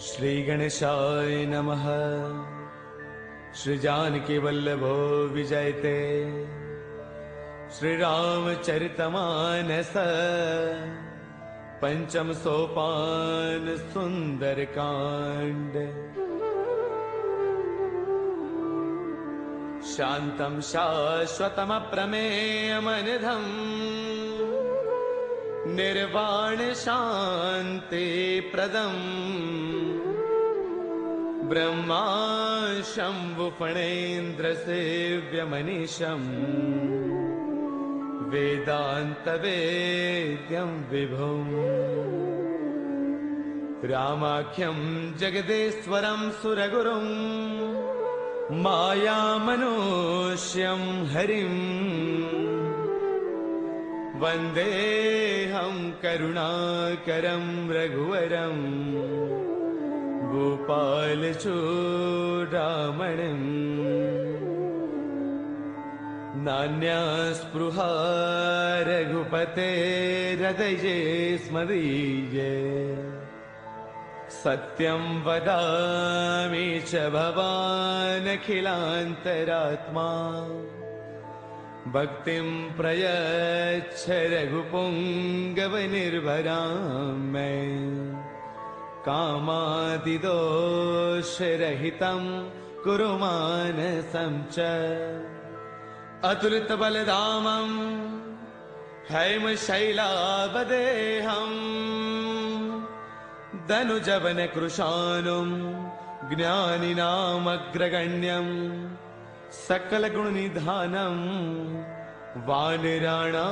श्री गणेशाय नमः। श्री जानकी वल्लभो विजयते। श्री रामचरितमानस पंचम सोपान सुंदर कांड। शांतं शाश्वतमप्रमेयमनिधम् निर्वाण शांति प्रदम् ब्रह्मा शंभु फणेन्द्र सेव्यमनीशम् वेदांत वेद्यं विभुम् रामाख्यं जगदेश्वरं सुरगुरुम् मायामनुष्यं हरिम् वन्देऽहं करुणाकरं रघुवरम् गोपालचूडामणिम्। नान्यास्पृहा रघुपतेर्हृदये स्मदीये। सत्यं वदामि च भवानखिलान्तरात्मा। भक्तिं प्रयच्छ रघुपुङ्गवनिर्भरां मे। कामादिदोषरहितं कुरु मानसं च। अतुलितबलधामं हैमशैलावदेहम् धनुजवनकृशानुं ज्ञानिनामग्रगण्यं सकलगुणनिधानं वानराणामधीशम्।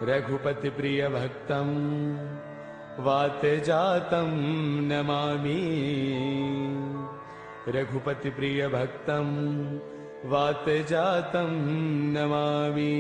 रघुपतिप्रियभक्तं वातजातं नमामि। रघुपतिप्रियभक्तं वातजातं नमामि।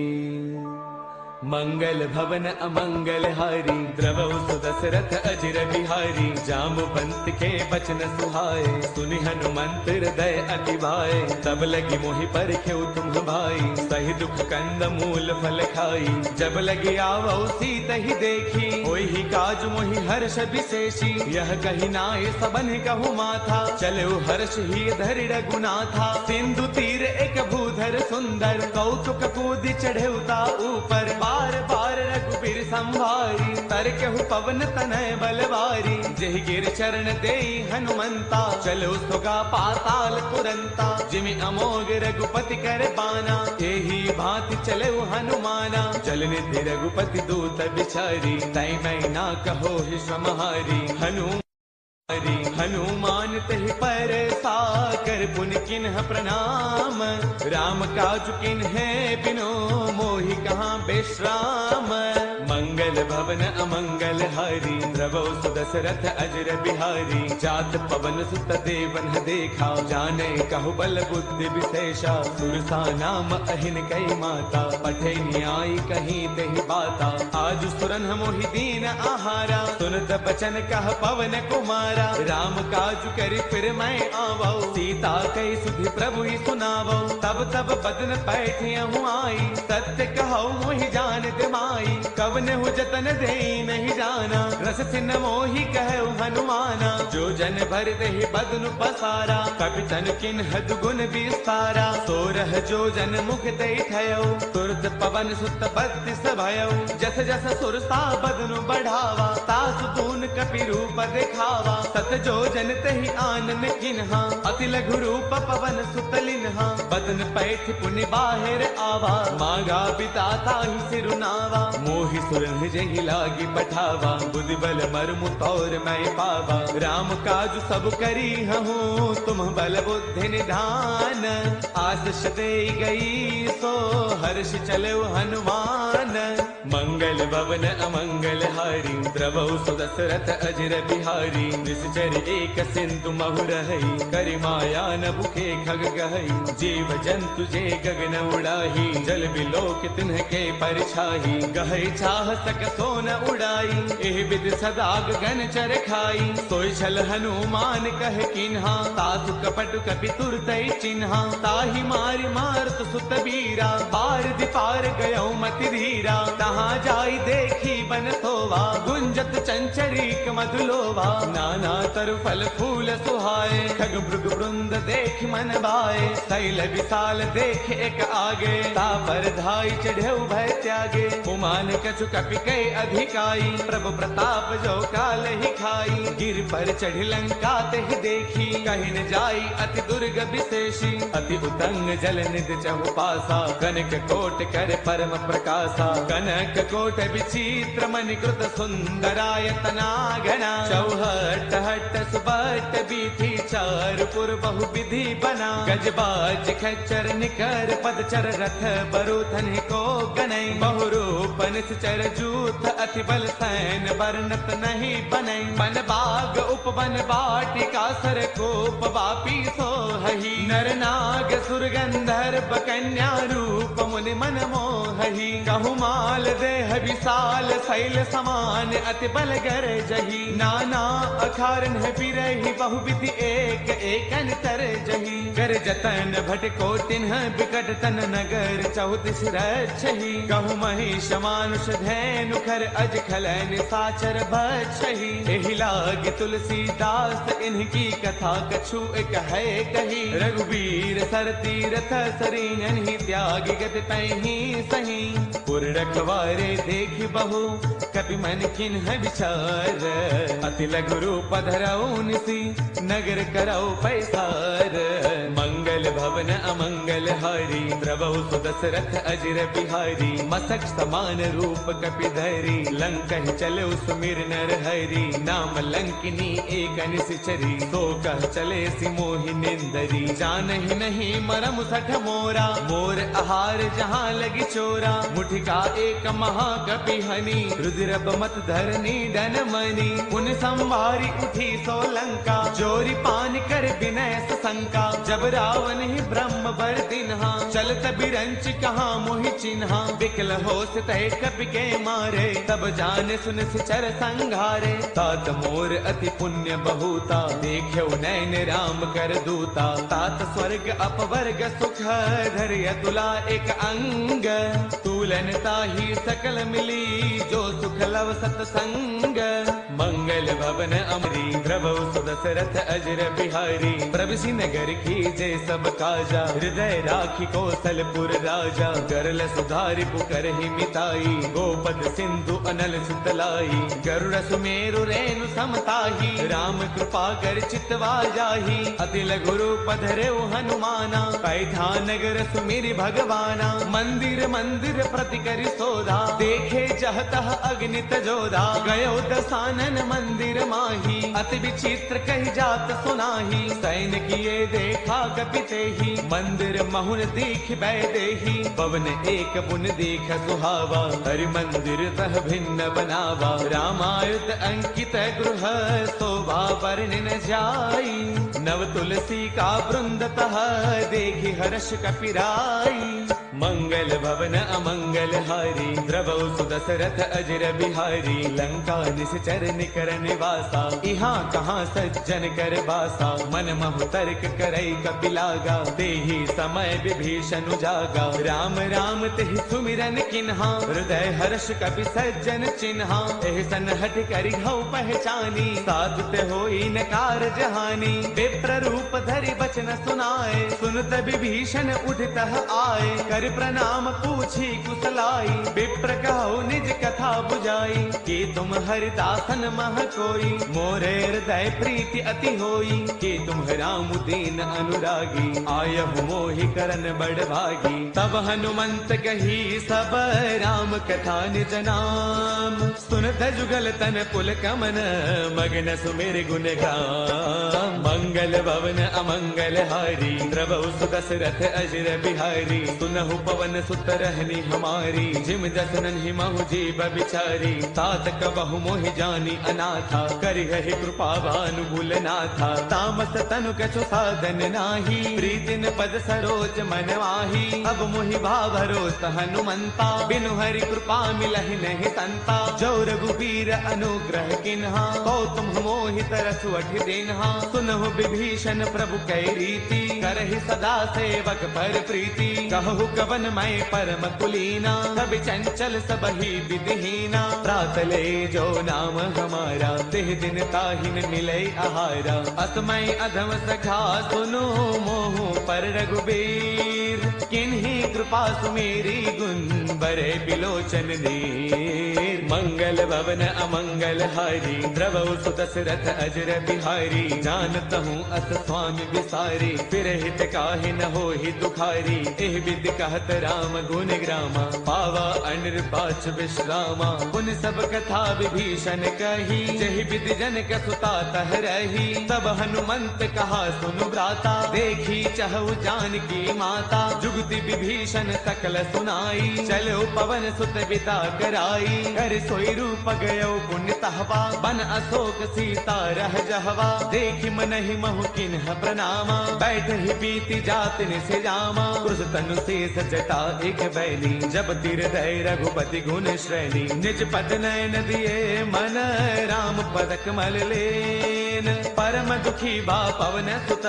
मंगल भवन अमंगल हारी द्रवौ सुदशरथ अजिर बिहारी। जाम्बुवंत के बचन सुहाए सुनि हनुमंत हृदय अति भाए। तब लगी मोहि परखेउ तुम भाई सही दुख कंद मूल फल खाई। जब लगी आवौ सीत ही देखी होई ही काज मोहि हर्ष विशेषी। यह कही नाय सबन कहु माथा चलो हर्ष ही धरि रघुनाथा। सिंधु तीर एक भूधर सुंदर कौतुक कूदि चढ़ेउता ऊपर। बार बार रघुबीर संभारी तरकेहु पवन तनय बलवारी। जेहि गिर चरण देई हनुमंता चलो सुगा पाताल तुरंता। जिमि अमोघ रघुपति कर बाना एही भांति चले हनुमाना। जल निधि रघुपति दूत बिचारी तै मैं ना कहो ही समहारी। हनुमान तहि पर साकर पुन किन्ह प्रणाम। राम काज किन्हे बिनो मोहि कहाँ विश्राम। मंगल भवन अमंगल हारी द्रवौ सुदशरथ अजर बिहारी। जात पवन सुत देवन देखा जाने कहु बल बुद्धि विशेषा। सुरसा नाम अहिन कई माता पठे न्याय कहीं तेहि बाता। आज सुरन मोहि दीन आहारा सुनत बचन कह पवन कुमारा। राम काज करि फिर मैं आवौ सीता कई सुधि प्रभु ही सुनावौ। तब तब बदन पैठियहु आई सत्य कहौ मोहि जान माई। कवने हु जतन देई नहीं जाना रस सिन मोहि कहु हनुमाना। जो जन भर देहि बदनु पसारा कपितन किन्ह दुगुन विस्तारा। सोरह जो जन मुख देई थयौ तुरत पवन सुत बत्तीस भयौ। जस जस सुरसा बदनु बढ़ावा तासु तून कपि रूप दिखावा। सत जो जन तहि आनन किन्हा अति लघु रूप पवन सुत लिन्हा। बदन पैठ पुनि बाहिर आवा मांगा बिताता ही सिरुनावा। मोहि सुरन जहि लागी पठावा बुद्धि बल मर्मु तौर मैं पावा। राम काज सब करी हूँ तुम बल बुद्धि निधान। आशीष दे गई सो हर्ष चलो हनुमान। मंगल भवन अमंगल हारी द्रवौ सुदशरथ अजिर बिहारी निश्चर एक सिंधु महु रहई करि माया न बुखे खग गहई जीव जंतु जे गगन उड़ाही जल बिलोक तिन्हके परछाही गहई चाह सक सोन उड़ाई एह विद सदा गगन चर खाई सोई छल हनुमान कह किन्हा तासु कपट कपि तुरतई चिन्हा ताहि मारि मारत सुत बीरा पार दिपार गयो मति धीरा तहाँ जाई देखी बन सोवा गुंजत चंचरीक मधुलोवा नाना तरु फल फूल सुहाए खग मृग वृंद देख मन भाए शैल विशाल देख एक आगे तापर धाई चढ़े भय त्यागे उमान कछु कपि कै अधिकाई प्रभु प्रताप जो काल ही खाई गिर पर चढ़ी लंका तेह देखी कहीं न जाई अति दुर्ग विशेषी अति उतंग जल निध चहु पासा कनक कोट कर परम प्रकाशा कनक कोट विचित्र मणिकृत सुंदरायतना घना चौहट हट सुबट बीथी चार पुर बहु विधि बना गजबाज खच्चर निकर पदचर रथ बरुथन को गनई बहुरूप निश्चर जूथ अति बल सैन वर्णत नहीं बनई बन बाग उपवन बाटिका सर कोप वापी सोहही नर नाग सुर गंधर्व कन्या रूप मुनि मन मोहही कहु माल देह विशाल शैल समान अति बल गर जही नाना अखारन बिरही बहुविधि एक एकन तर जही कर जतन भट को तिन्ह बिकट तन नगर चौदिस रक्षही कहु महिष मानुष धैनु खर अज खलन साचर भक्षही एहि लाग तुलसीदास इनकी कथा कछु एक है कही रघुवीर सर तीरथ सरीन ही त्यागी गति पैही सही पुर रखवारे देखी बहु कपि मन किन्ह विचार अति लघु रूप धरऊ निसी नगर करऊ पैसार मंगल भवन अमंगल हारी द्रवहु सुदशरथ अजिर बिहारी मसक समान रूप कपि धरी लंक चले सुमिर नर हरि नाम लंकिनी एक निश्चरी सो कह चले सि मोहि निंदरी जानहि नहीं मरम सठ मोरा मोर आहार जहाँ लगी चोरा मुठिका एक महाकपि हनी रुद्र मत धरनी डन मनी उन संवारी उठी सो लंका जोरी पान कर विनय शंका जब रावण ही ब्रह्म बर दिन्हा चलत बिरंच कहाँ मोहि चिन्हा बिकल हो तय कपि के मारे तब जाने सुन सिचर संघारे तात मोर अति पुण्य बहुता देख्यो नैन राम कर दूता तात स्वर्ग अपवर्ग सुख धर्य तुला एक अंग तूलन ताही सकल मिली जो सुख लव सतसंग मंगल भवन अमरी द्रवौ सुदशरथ अजर बिहारी प्रभुसी नगर की जय सब काजा हृदय राखी कौशलपुर राजा गरल सुधारि पुकर ही मिताई गोपद सिंधु अनल सुतलाई गरुड़ सुमेरु रेणु समताही राम कृपा कर चितवा जाही अति लघु रूप धरेउ हनुमाना पैठा नगर सुमिरि भगवाना मंदिर मंदिर प्रति करि सोधा देखे जहतः अग्नित जोधा गयो दसानन मंदिर माही अति विचित्र कही जात सुनाही सैन किए देखा कपिते ही मंदिर महुन दीख बैदेही पवन एक पुन देख सुहावा हरि मंदिर तह भिन्न बनावा रामायुध अंकित गृह शोभा वर्णि न जाई नव तुलसी का वृंद तह देखी हर्ष कपिराई मंगल भवन अमंगल हारी द्रवौ सुदशरथ अजर बिहारी लंका निश्चर निकर निवासा यहाँ कहाँ सज्जन कर बासा मन महु तर्क करई कपिलागा तेहि समय विभीषण जागा राम राम तेहि सुमिरन किन्हा हृदय हर्ष कपि सज्जन चिन्हा एहि सनहट करि हऊ पहचानी साधुत होई न कारज हानि विप्र रूप धरि बचन सुनाए सुनत विभीषण उठतः आए कर प्रणाम पूछी कुशलाई विप्र कहु निज कथा बुझाई कि तुम हरिदासन मह कोई मोरे हृदय प्रीति अति होई कि तुम राम दीन अनुरागी आयहु मोहि करन बड़ भागी तब हनुमंत कही सब राम कथा निज नाम सुनत जुगल तन पुल कमन मगन सुमिर गुण गाम मंगल भवन अमंगल हारी द्रवौ सुदशरथ अजर बिहारी सुनहु पवन सुत रहनी हमारी, जिम जसनन ही महु जीव बिचारी। तात कबहु मोहि जानी अनाथा, करि हहि कृपा भानुगुल नाथा। तामस तनु कछु साधन नाही, प्रीतिन पद सरोज मन माही। अब मोहि भावरोत हनुमंता, बिनु हरि कृपा मिलहि नहीं संता। जो रघुबीर अनुग्रह किन्हा, तो तुम मोहि तरसु अठि दिन्हा। सुनहु विभीषण प्रभु कै रीति, करहि सदा सेवक पर प्रीति। कहु कवन मैं परम कुलीना, कवि चंचल सबहि विधिहीना। प्रात ले जो नाम हमारा, तिह दिन ताहिन मिलै आहारा। असमय अधम सखा सुनो मोहु पर रघुबीर। किन्ही कृपा सुमेरी गुण बरे बिलोचन नीर। मंगल भवन अमंगल हारी, द्रवहु सुत दशरथ अजर बिहारी। जानत हूँ अस स्वामी विसारी, फिर हित काहि न होहि दुखारी। एह विधि कहत राम गुण ग्रामा, पावा अनिर्वाच विश्रामा। पुन सब कथा विभीषण कही, जहि विधि जनक सुता तह रही। तब हनुमंत कहा सुनु भ्राता, देखी चहु जानकी माता। जुगति विभीषण सकल सुनाई, चलो पवन सुत बिता कराई। कर सोई रूप गयो पुण्य तहवा, बन अशोक सीता रह जहवा। देखि मनहि महु किन्ह प्रणामा, बैठ ही बीती जात निसे जामा। क्रुश तनु शेष जटा एक बैली, जब तिर दय रघुपति गुण श्रेणी। निज पद नयन दिए मन, राम पद कमल लेन। परम दुखी बा पवन सुत,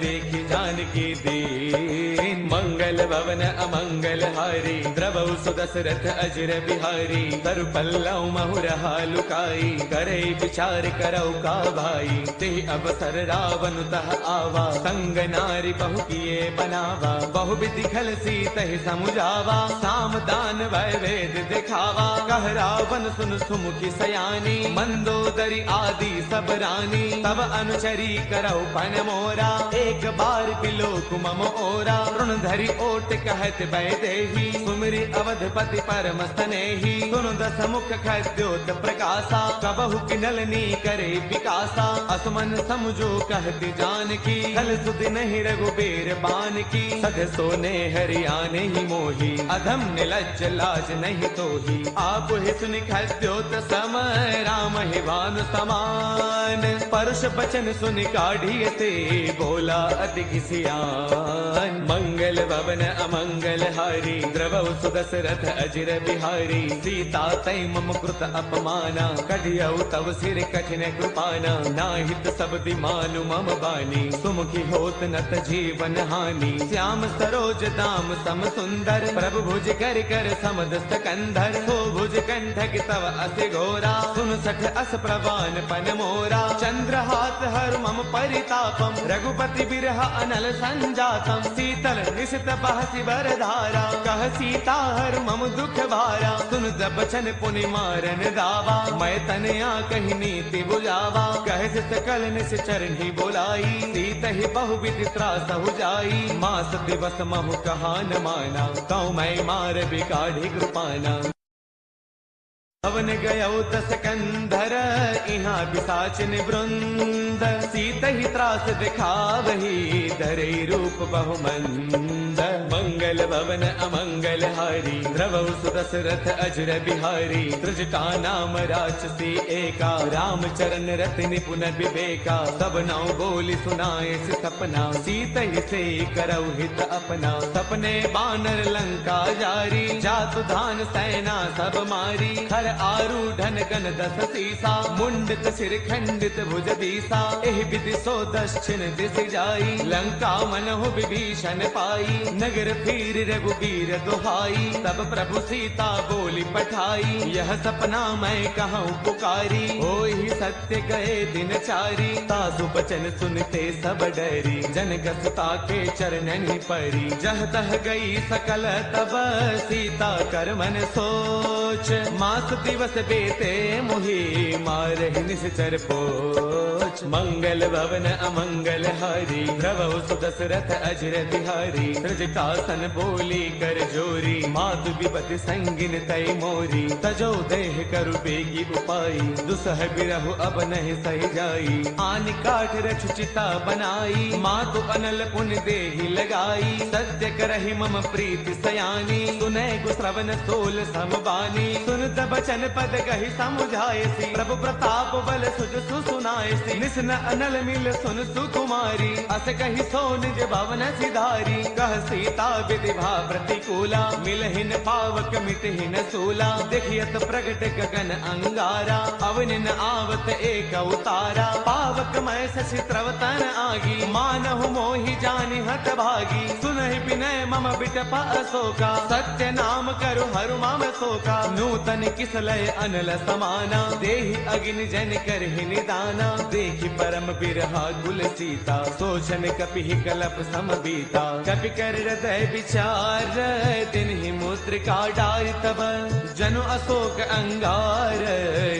देखि जानकी दीन। मंगल भवन अमंगल हारी, द्रवहु सुदशरथ अजर बिहारी। तरु पल्लव महु रहा लुकाई, करे विचार करौ का भाई। ते अवसर रावण तह आवा, संग नारी बहु किए बनावा। बहु विधि खल सीतहि समुझावा, साम दान वै वेद दिखावा। कह रावण सुन सुमुखी सयानी, मंदोदरी आदि सब रानी। तब अनुचरी करौ पन मोरा, एक बार बिलोक मम ओरा। ऋण धरि ओट कहत वैदेही, सुमिरि अवधपति परम स्नेही। सुनु दस मुख खद्योत प्रकाशा, कबहु किनलनी करे विकासा। असमन समझो कहती जानकी, कल सुध नहीं रघुबीर बान की। सध सोने हरियाने ही मोही, अधम निलज्ज लाज नहीं तोही। आप ही सुनि खद्योत सम, राम ही भानु समान। परुष बचन सुनि काढ़िए ते, बोला अति किसियान। मंगल भवन अमंगल हारी, द्रवहु सुदशरथ अजर बिहारी। सीता तै मम कृत अपमाना, कढ़ियौ तव सिर कठिन कृपाना। नाहित सब दिमानु मम बानी, सुमुखी होत नत जीवन हानि। श्याम सरोज दाम सम सुंदर, प्रभु भुज कर कर समदस्त कंधर। सो भुज कंठक तव अति घोरा, सुन सठ अस प्रवान पन मोरा। चंद्र हाथ हर मम परितापम, रघुपति बिरह अनल संजातम। शीतल निशित बहसी बर धारा, कह सीता हर मम दुख भारा। सुन जब बचन पुनि मारन दावा, मैं तनया कही नीति बुझावा। कह सकल निस चरणी बोलाई, सीत ही बहु विधि त्रास हो जाई। मास दिवस महु कहा न माना, कौ मैं मार बिकाढ़ी कृपाना। पवन गयो दस कंधर, इहाँ बिसाचन वृंद। सीत ही त्रास दिखावही, धरे रूप बहुमंद। मंगल भवन अमंगल हारी, द्रवहु सुदशरथ अजर बिहारी। त्रिजटा नाम राक्षसी एका, राम चरण रति निपुण विवेका। सब नाउ बोली सुनाए से सपना, सीत ही से करौ हित अपना। सपने बानर लंका जारी, जातु धान सेना सब मारी। खर आरूढ़न गण दस सीसा, मुंडित सिर खंडित भुज दीसा। एह विधि सो दक्षिण दिस जाई, लंका मनहु विभीषण पाई। नगर फिर रघुबीर दुहाई, तब प्रभु सीता बोली पठाई। यह सपना मैं कहूँ पुकारी, होई सत्य गए दिन चारी। तासु बचन सुनते सब डरी, जनक सुता के चरणन परी। जह तह गई सकल तब, सीता कर मन सोच। मास दिवस बेते मोहि मारहि निश्चर पोच। मंगल भवन अमंगल हारी द्रवहु सुदशरथ अजर बिहारी। सृजटासन बोली कर जोरी मातु विपति संगिन तय मोरी। तजो देह करु बेगी उपाई दुसह बिरहु अब नहीं सही जाई। आन काठ रछ चिता बनाई मातु अनल पुन देहि लगाई। सत्य करहि मम प्रीति सयानी सुनै गो श्रवण सोल समबानी। सुनत बचन पद कहि समुझायसी प्रभु प्रताप बल सुज सुनायसी। निसन अनल मिल सुन सुकुमारी अस कहि सो निज भवन सिधारी। कह सीता विधि भा प्रतिकूला मिलहिन पावक मिटहिन सूला। देखियत प्रगट गगन अंगारा अवनिन आवत एक उतारा। पावक मैं शशि त्रवतन आगी मानहु मोहि जानि हत भागी। सुनहि विनय मम बिटपा अशोका सत्य नाम करु हरु मम शोका। नूतन किसलय अनल समाना देहि अगिन जन करहि निदाना। देखि परम बिरहा कुल सीता सोचन कपि कलप समबीता। कपि कर हृदय विचार तिन्हि मुद्रिका डारि तब। जनु अशोक अंगार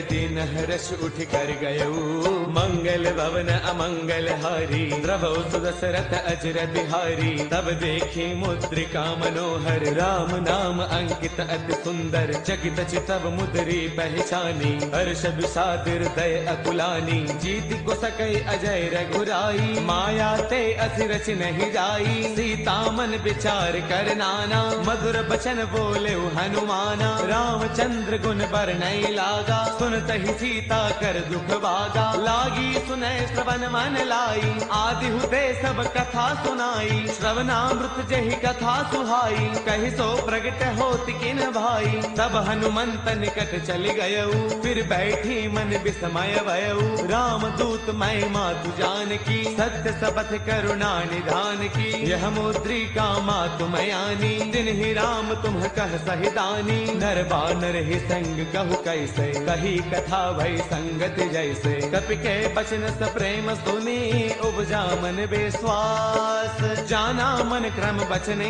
दिन हर्ष उठ कर गयऊ। मंगल भवन अमंगल हारी द्रवहु सुदशरथ अजर बिहारी। तब देखी मुद्रिका मनोहर राम नाम अंकित अति सुंदर। चकित चितव मुद्री पहचानी हर्ष विषाद हृदय अकुलानी। जीत को सकई अजय रघुराई माया ते असि रच नहीं जाई। सीता मन विचार कर नाना मधुर बचन बोले हनुमाना। रामचंद्र गुण बरनई लागा सुनत ही सीता कर दुख भागा। लागी सुनय श्रवण मन लाई आदि हुते सब कथा सुनाई। श्रवणामृत जहि कथा सुहाई कहि सो प्रगट होति किन भाई। तब हनुमंत निकट चली गयऊ फिर बैठी मन विस्मय भयऊ। राम दूत मैं मातु जान की सत्य सबथ करुणा निधान की। यह मुद्रिका मातु मयानी दिन ही राम तुम कह सहिदानी। नर बानर ही संग कहु कैसे कही कथा भई संगत जैसे। कपि के बचन स प्रेम सुनी उपजा मन विश्वास। जाना मन क्रम बचने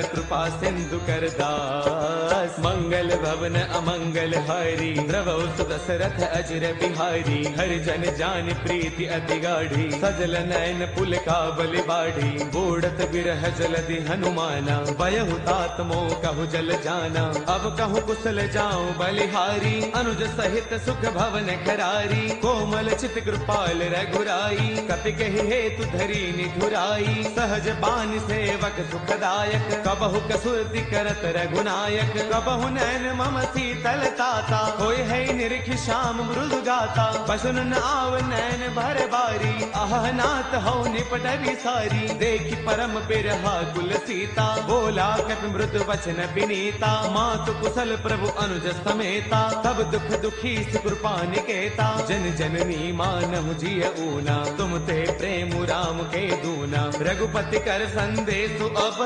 कृपा सिंधु कर दास। मंगल भवन अमंगल हारी द्रवहु सुदशरथ अजर बिहारी। हरि जन जान प्रीति अति गाढ़ी सजल नयन पुल का बलि बाढ़ी। बूढ़त बिरह जलधि हनुमाना बयहु तात मोह कहु जल जाना। अब कहु कुशल जाऊं बलिहारी अनुज सहित सुख भवन खरारी। कोमल चित कृपाल रघुराई कपि कहि हेतु धरी निधुराई। सहज बानी सेवक सुखदायक कबहु कसुरति करत रघुनायक। कबहु नैन मम शीतल ताता होय है निरख श्याम मृदु गाता। बसुन न आव नैन भर बारी आह नाथ हौ निपट विसारी। देखि परम बिरहा कुल सीता बोला कपि मृदु वचन विनीता। मातु कुशल प्रभु अनुज समेता तब दुख दुखी कृपा निकेता। जन जननी मानहु जिय ऊना तुम ते प्रेम राम के दूना। रघुपति कर संदेश अब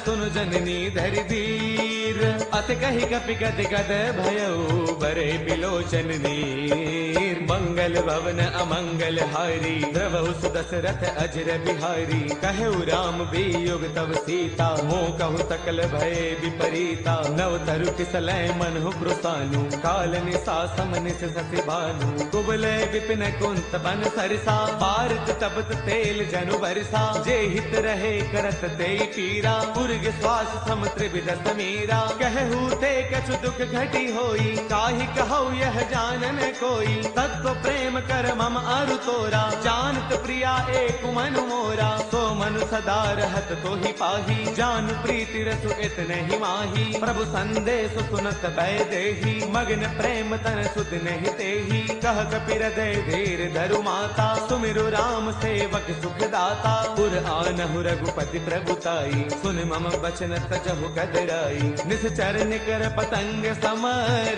सुन जननी धरि धीर। अत कहि कपि गद गद भयऊ बरे बिलोचन नीर। मंगल भवन अमंगल हारी द्रवहु सुदशरथ अजर बिहारी। कहु राम वियोग तब सीता मोह कहु सकल भय विपरीता। नव तरु किसलय मनहु कृसानु काल निसा समनिस ससि भानु। कुबलय विपिन कुंत बन सरसा भारत तपत तेल जनु बरसा। जे हित रहे करत ते पीरा पुरग श्वास सम त्रिविध समीरा। कहु ते कछु दुख घटी होई काहि कहु यह जानन कोई। तत्व प्रेम कर मम अरु तोरा जानत प्रिया एक मनु मोरा। सो मनु सदा रहत तो ही पाही जान प्रीति रसु इतने ही माही। प्रभु संदेश सुनत भय देही मग्न प्रेम तन सुध नहीं तेही। कह कपि हृदय धीर धरु माता सुमिरु राम सेवक सुख दाता। पुर आनहु रघुपति प्रभुताई सुन मम वचन तजहु कदराई। निश्चर निकर पतंग सम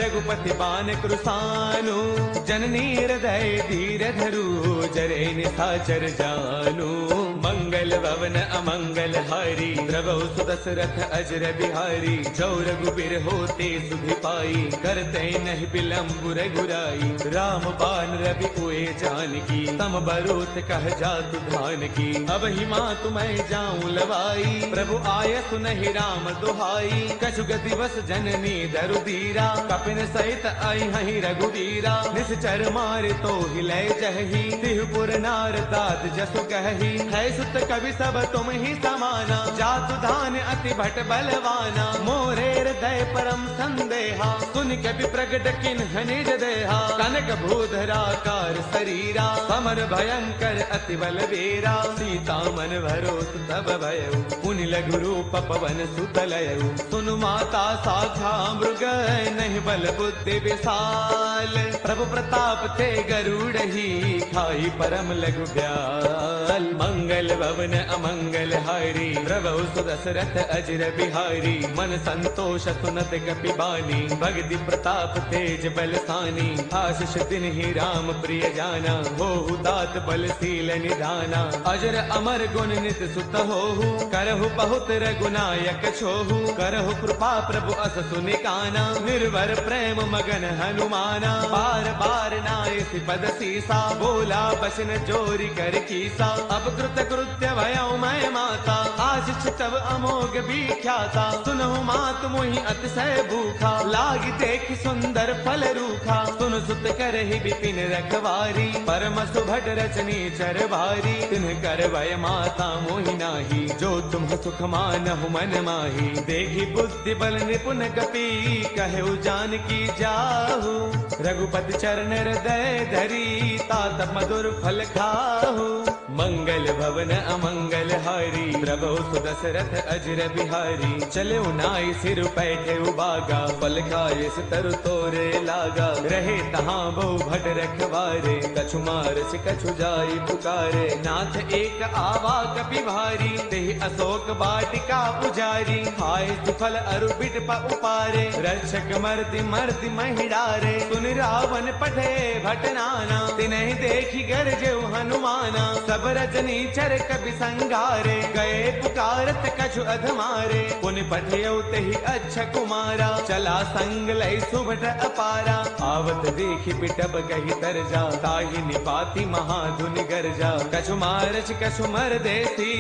रघुपति बान कृसानु जननी हृदय लय धीर धरू जरे निशाचर जानू। मंगल भवन अमंगल हारी द्रवौ सुदशरथ अजर बिहारी। जो रघुबीर होते सुधि पाई करते नहीं विलंब रघुराई। राम बाण रवि उए जानकी तम बरूत कह जातु धान की। अब ही मातु मैं जाऊं लवाई प्रभु आय सुनहि राम दुहाई। कछुग दिवस जननी दरुदीरा कपिन सहित आई हहि रघुवीरा। निश्चर मारे तो हिलय जहि तिहुपुर नार तात जसु कहि। है सुत कवि सब तुम ही समाना जातु धान अति भट बलवाना। मोरे हृदय परम संदेहा सुन कवि प्रगट किन्ह निज देहा। कनक भूधरा कार शरीरा समर भयंकर अति बलवीरा। सीता मन भरोस तब भयउ पुनि लघु रूप पवन सुत लयउ। सुनु माता साखा मृग नहीं बल बुद्धि विशाल। प्रभु प्रताप थे गरुड़ही खाई परम लघु ब्याल। मंगल भवन अमंगल हारी प्रभु सुदशरथ अजर बिहारी। मन संतोष सुनत कपि बानी भगति प्रताप तेज बलसानी। आशीष दिन ही राम प्रिय जाना होहु दात बलशील निधाना। अजर अमर गुण नित सुत होहु करहु बहुत रघुनायक छोहु। करहु कृपा प्रभु अस सुनि काना निर्भर प्रेम मगन हनुमाना। बार बार नाय पद सीसा बोला बसन जोरी कर कीसा। अब कृत कृत्य भयउ मैं माता आशीष तब अमोघ विख्याता। सुनहु मात मोहि अतिशय भूखा लागी देखि सुंदर फल रूखा। सुन सुत करहि विपिन रखवारी परम सुभट रचनी चर भारी। तिन्ह कर भय माता मोहि नाही जो तुम सुख मानहु मन माही। देखी बुद्धि बल निपुण कपि कहु जानकी जाहु। रघुपति चरण हृदय धरी तात मधुर फल खाहु। मंगल भवन अमंगल हारी प्रभु सुदशरथ अजर बिहारी। चले नाई सिर पैठे उबागा पल खाए तरु तोरे लागा। रहे तहाँ बहु भट रखवारे कछु मारस कछु जाई पुकारे। नाथ एक आवा कपि भारी तेहि अशोक वाटिका पुजारी। हाय सुफल अरु बिट प उपारे रक्षक मर्दि मर्दि महिडारे। सुन रावण पठे भट नाना तिन्हि देखी गरजेउ हनुमाना। सब रजनी चर कपि संगारे गए पुकारत कछु अधमारे। पुनि पठयउ तेहि अच्छा कुमारा चला संग लय सुभट अपारा। आवत देखि बिटब कहि तरजा ताहि निपाति महाधुनि गरजा। कछु मारच कछु मर देसी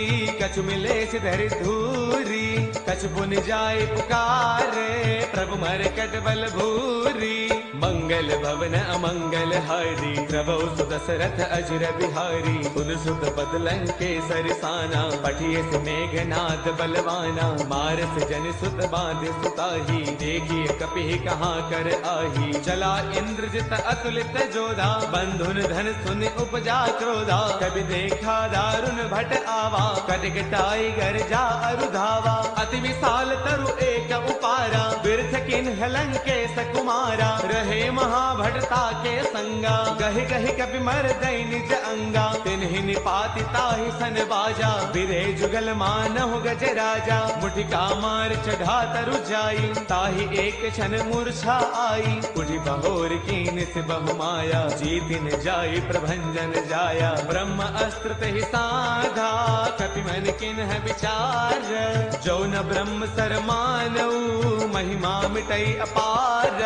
कछु मिलेस धरि धूरी। कछु पुनि जाय पुकारे प्रभु मर कट बल भूरी। मंगल भवन अमंगल हारी प्रभु सुदशरथ अजर बिहारी। सुन सुत पद लंकेसर साना पठिए से मेघनाद बलवाना। मारस जन सुत बांध सुताही देखिए कपि कहाँ कर आही। चला इंद्रजित अतुलित जोधा बंधुन धन सुन उपजा क्रोधा। कभी देखा दारुण भट आवा कटकटाई गर जा अरुधावा। अति विशाल तरु एक उपारा बिरथ किन्ह लंकेश कुमारा। रहे महाभटता के संगा गहि गहि कपि मर दई निज अंगा। तिन्हि निपाति ताहि सन बाजा बिरे जुगल मानहु गज राजा। मुठिका मार चढ़ा तरु जाई ताहि एक क्षण मूर्छा आई। उठि बहोर कीन से बहु माया जीतिन जाई प्रभंजन जाया। ब्रह्म अस्त्र तेहि साधा कपि मन किन्ह विचार। जो न ब्रह्म सर मानऊ महिमा मिटई अपार।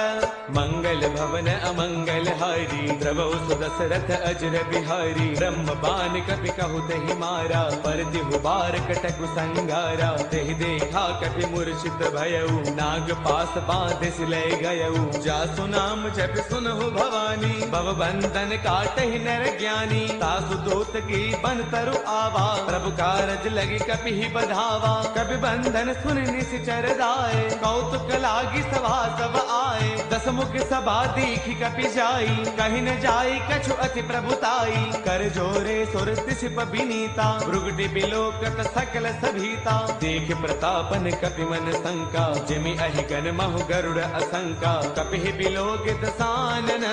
मंगल भवन अमंगल हारी द्रवौ सुदशरथ अजर बिहारी। ब्रह्म बान कपि कहु तेहि मारा पर तिहु बार कटकु संगारा। तेहि देखा कपि मूर्छित भयउ नाग पास बांध सिलय गयउ। जासु नाम जप सुनहु भवानी भव बंधन काटहि नर ज्ञानी। तासु दूत की बन तरु आवा प्रभु कारज लगी कपि ही बधावा। कपि बंधन सुन निश्चर दाए कौतुक लागी सभा सब आए। दस मुख सभा दीखी कपि जाई कहीं न जाई कछु अति प्रभुताई। कर जोरे सुर तिसिप बिनीता भृगुटि बिलोकत सकल सभीता। देख प्रतापन कपि मन शंका जिमि अहि गण महु गरुड़ असंका। कपि बिलोकित सानन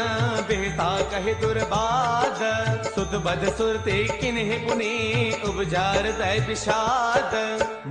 बेसा कहि दुर्बाद। सुत बद सुरते किन्हि पुनि उपजार तय विषाद।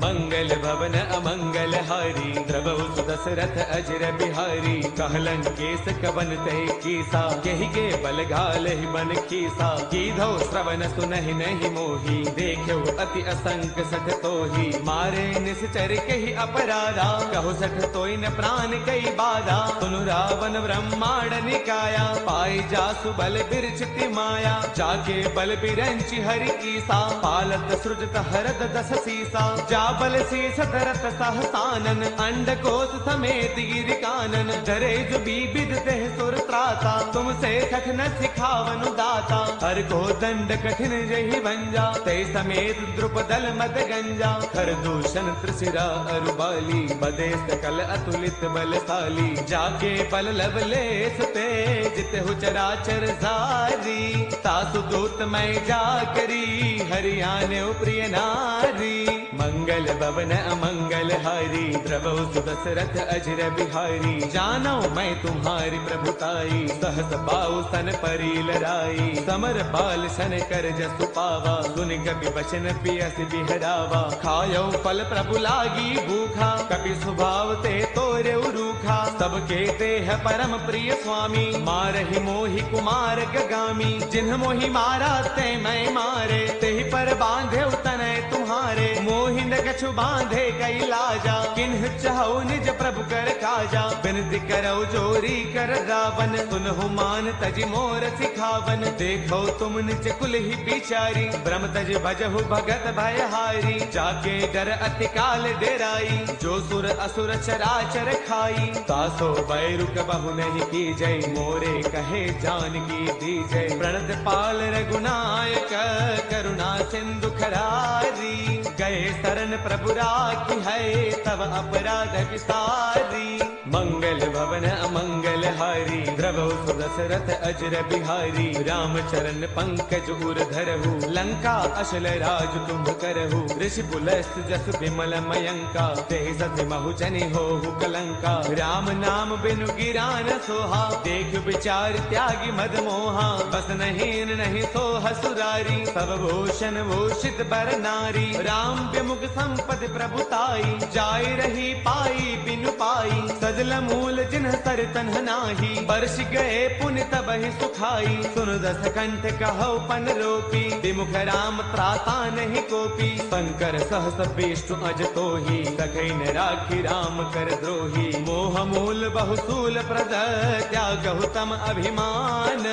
मंगल भवन अमंगल हारी द्रवौ सुदशरथ अजर बिहारी। कहलन लंकेश कवन तय कीसा, यही के बल घाल ही बन खीसा। कीधो श्रवण सुनहि नहीं मोही, देखो अति असंक सठ तोही। मारे निश्चर कही अपराधा, कहो सठ तोई न प्राण कई बाधा। सुनु रावण ब्रह्मांड निकाया, पाई जासु बल बिरचिति माया। जाके बल बिरंचि हरि ईसा, पालत सृजत हरद दस सीसा। जा बल शीस धरत सहसानन, अंडकोश समेत गिरि कानन। डरे जो बीबिद देह सुर त्राता, तुमसे सठ न सिखावनु दाता। हर को दंड कठिन जहि भंजा, ते समेत द्रुपदल मद गंजा। खर दूषण त्रिशिरा अरुबाली, बदे सकल अतुलित बलशाली। जाके बल लवलेस तेज, तिहु चराचर सारी। तासु दूत मैं जा करी, हरियाणे प्रिय नारी। मंगल भवन अमंगल हारी, द्रवौ सुदशरथ अजर बिहारी। जानो मैं तुम्हारी प्रभुताई, सहस पाऊ सन परी लड़ाई। समर बाल सन कर जसु पावा, सुन कपि बचन पियस बिहरावा। खायो फल प्रभु लागी भूखा, कपि स्वभाव ते तोरे रूखा। सबके ते है परम प्रिय स्वामी, मारहि मोहि कुमार गगामी। जिन्ह मोहि मारा ते मैं मारे, तेहि पर बांधे तनय तुम्हारे। मोहि न कछु बांधे कई लाजा, किन्ह चाहु निज प्रभु कर काजा। बिनती करो जोरी कर रावण, सुनहु मान तज मोर सिखावन। देखो तुम निज कुल ही बिचारी, ब्रह्म तज भजहु भगत भयहारी। जाके डर अति काल डेराई, जो सुर असुर चराचर खाई। तासो बैरु कबहु नहीं की जय, मोरे कहे जान की दी जय। प्रणत पाल रघुनायक, करुणा सिंधु खरारी। गए शरण प्रभु राखी है, तब अपराध विसारी। मंगल भवन अमंगल हारी, द्रवौ सुदशरथ अजर बिहारी। राम चरण पंकज उर धरहु, लंका अशल राज तुम करहु। ऋषि पुलस्त जस विमल मयंका, तेहि सति महु जनि होहु कलंका। राम नाम बिनु गिरा न सोहा, देख विचार त्यागी मद मोहा। बस नहीं नहीं सोह सुरारी, सब भूषण भूषित बर नारी। राम विमुख संपद प्रभुताई, जाय रही पाई बिनु पाई। सजल मूल जिन्ह सर तन्ह नाही, बरस गए पुण्य तबहि सुखाई। सुन दस कंठ कहो पन रोपी, विमुख राम त्राता नहीं कोपी। शंकर सहस विष्णु अज तोही, सखई न राखी राम कर द्रोही। मोह मूल बहुसूल प्रद, त्यागहु तम अभिमान।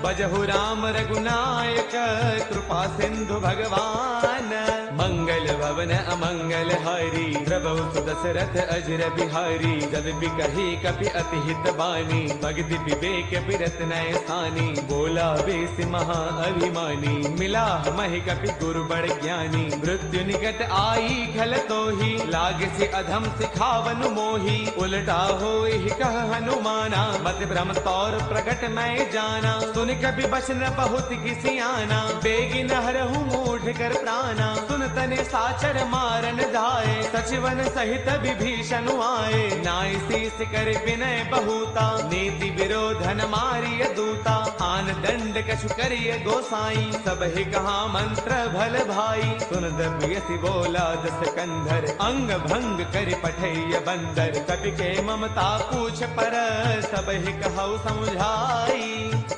बजहु राम रघुनायक, कृपा सिंधु भगवान। मंगल भवन अमंगल हारी, द्रवौ सुदशरथ अजर बिहारी। जब बिकही कपि अति हित बानी, भगति विवेक बिरत नय सानी। बोला बेस महा अभिमानी, मिला महि कपि गुरु बड़ ज्ञानी। मृत्यु निकट आई खल तोही, लाग से अधम सिखावन मोही। उलटा होई कह हनुमाना, मत भ्रम तौर प्रगट मैं जाना। सुन कपि बचन बहुत किसियाना, बेगिन हरहु मूढ़ कर प्राणा। सुन तने साचर मारन धाये, सचिवन सहित विभीषण आए। नाय शीस कर विनय बहुता, नीति विरोधन मारिय दूता। आन दंड कछु करिय गोसाई, सब ही कहा मंत्र भल भाई। सुन दबियसि बोला दस कंधर, अंग भंग कर पठैय बंदर। कपि के ममता पूछ पर, सब ही कहु समुझाई।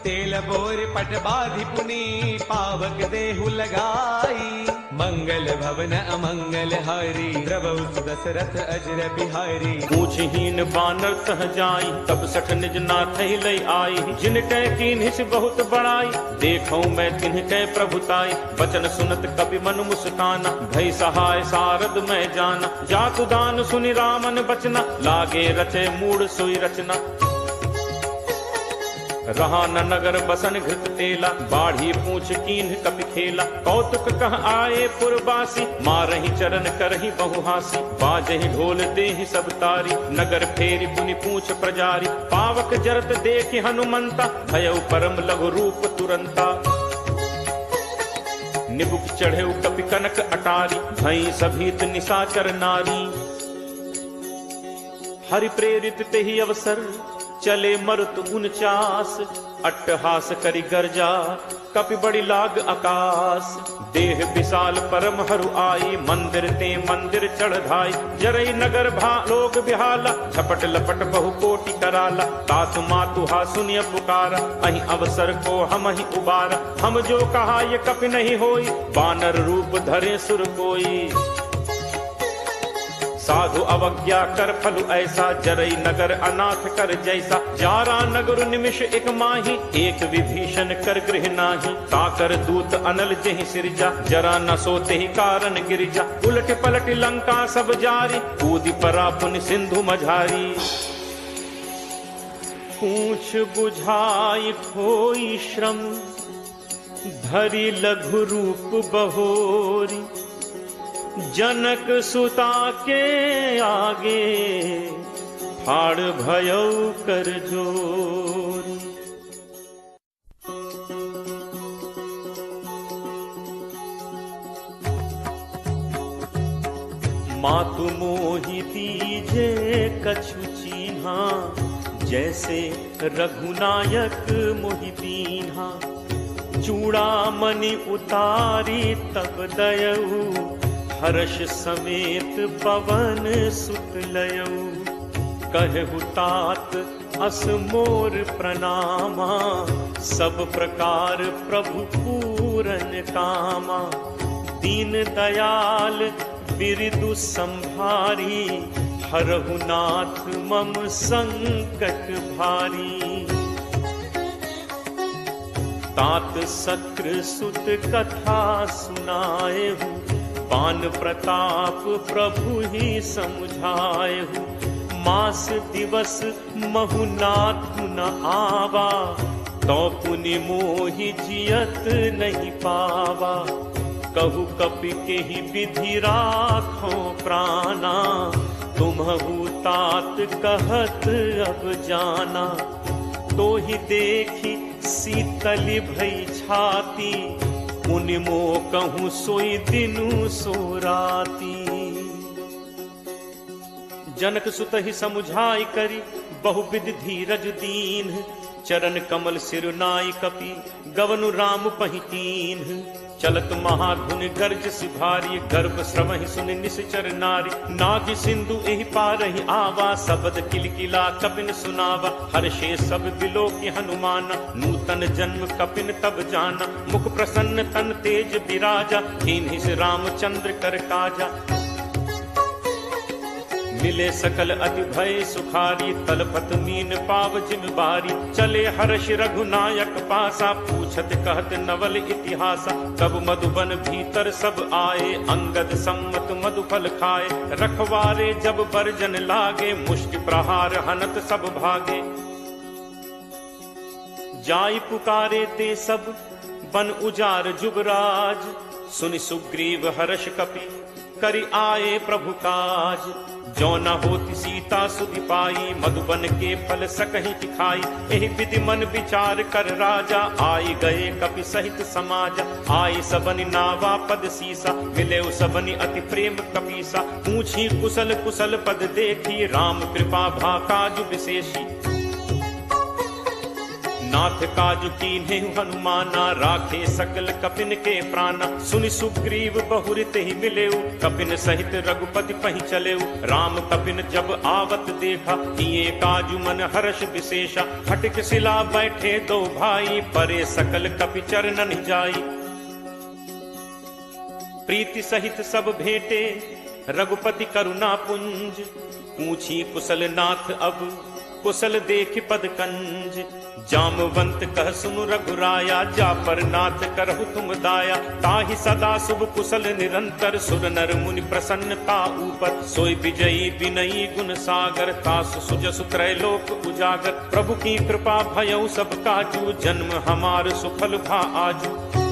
तेल बोर पट बाधि पुनी, पावक देहु लगाई। मंगल भवन अमंगल हारी, द्रवौ सुदशरथ अजर बिहारी। पूछहीन बानर तह जाई, तब सठ निज नाथ लई आई। जिन कै कीन्हिस बहुत बड़ाई, देखौ मैं तिन्ह कै प्रभुताई। बचन सुनत कपि मन मुस्काना, भई सहाय सारद मैं जाना। जातु दान सुनि रामन बचना, लागे रचे मूढ़ सोई रचना। रहा न नगर बसन घृत तेला, बाढ़ी पूछ कीन्ह कपि खेला। कौतुक कह आए पुरबासी, मारहि चरण करहि बहुहासी। बाजहि ढोल देहि सब तारी, नगर फेरि पुनि पूछ प्रजारी। पावक जरत देखि हनुमंता, भयउ परम लघु रूप तुरंता। निबुक चढ़ेउ कपि कनक अटारी, भई सभीत निशाचर नारी। हरि प्रेरित तेहि अवसर, चले मरुत 49 अट्टहास करि गर्जा कपि बड़ी लाग आकाश देह विशाल परम हरु आई मंदिर ते मंदिर चढ़ाई जरई नगर भा लोग बिहाला झपट लपट बहु कोटि कराला तात मातु हा सुनिय पुकारा अहि अवसर को हम ही उबारा हम जो कहा ये कपि नहीं होई बानर रूप धरे सुर कोई साधु अवज्ञा कर फलु ऐसा जरई नगर अनाथ कर जैसा जारा नगर निमिष एक माही एक विभीषण कर गृह नाही ताकर दूत अनल जहि सिरजा जरा न सोते ही कारण गिरिजा उलट पलट लंका सब जारी कूदी परा पुन सिंधु मझारी पूछ बुझाई खोई श्रम धरि लघु रूप बहोरी जनक सुता के आगे फाड़ भयौ कर जोरी। मातु मोहि दीजे कछु चीन्हा जैसे रघुनायक मोहि दीन्हा चूड़ामणि उतारी तब दयऊ हर्ष समेत पवन सुत लयऊ कहु तात अस मोर प्रणामा सब प्रकार प्रभु पूरन कामा दीन दयाल बिरदु संभारी हरहु नाथ मम संकट भारी तात सक्र सुत कथा सुनाएहु पान प्रताप प्रभु ही समझाएहु मास दिवस महु नाथ न आवा तो पुनि मोहि जियत नहीं पावा कहु कपि के ही विधि राखो प्राणा तुम्हु तात कहत अब जाना तो ही देखी शीतल भई छाती पुनि मो कहूँ सोई दिनु सो राती जनक सुत ही समुझाई करी बहुविध धीरज दीन चरण कमल सिर नाई कपि गवनु राम पहितीन चलत महाधुन गर्ज सिभारी गर्भ श्रवहि सुन निश्चर नारी नाग सिंधु एहि पारहि आवा शब्द किलकिला कपिन सुनावा हर्षे सब बिलो की हनुमान नूतन जन्म कपिन तब जाना मुख प्रसन्न तन तेज विराजा कीन्हि से रामचंद्र कर काजा मिले सकल अति भय सुखारी तलपत मीन पाव जिम बारी चले हर्ष रघुनायक पासा पूछत कहत नवल इतिहासा तब मधुबन भीतर सब आए अंगद सम्मत मधुफल खाए रखवारे जब बरजन लागे मुष्टि प्रहार हनत सब भागे जाई पुकारे ते सब बन उजार जुगराज सुनि सुग्रीव हर्ष कपि करि आए प्रभु काज जो न होती सीता सुधि पाई मधुबन के फल सकहि दिखाई एहि विधि मन विचार कर राजा आई गए कपि सहित समाज आई सबनि नावा पद सीसा मिले सबनि अति प्रेम कपीसा पूछी कुशल कुशल पद देखी राम कृपा भा काज विशेषी नाथ काजु कीन्हे हनुमाना राखे सकल कपिन के प्राणा सुनि सुग्रीव बहुरित ही मिलेऊ कपिन सहित रघुपति पहि चलेऊ राम कपिन जब आवत देखा किए काजु मन हर्ष विशेषा हटिक सिला बैठे दो भाई परे सकल कपि चरणन जाई प्रीति सहित सब भेंटे रघुपति करुणा पुंज पूछी कुशल नाथ अब कुशल देख पद कंज जामवंत कह सुनु रघुराया जा पर नाथ करहु तुम दाया ताहि सदा शुभ कुशल निरंतर सुर नर मुनि प्रसन्नता ऊपर सोई विजयी विनयी गुण सागर तासु सुजसु त्रैलोक उजागर प्रभु की कृपा भयउ सब काजू जन्म हमार सुफल भा आजू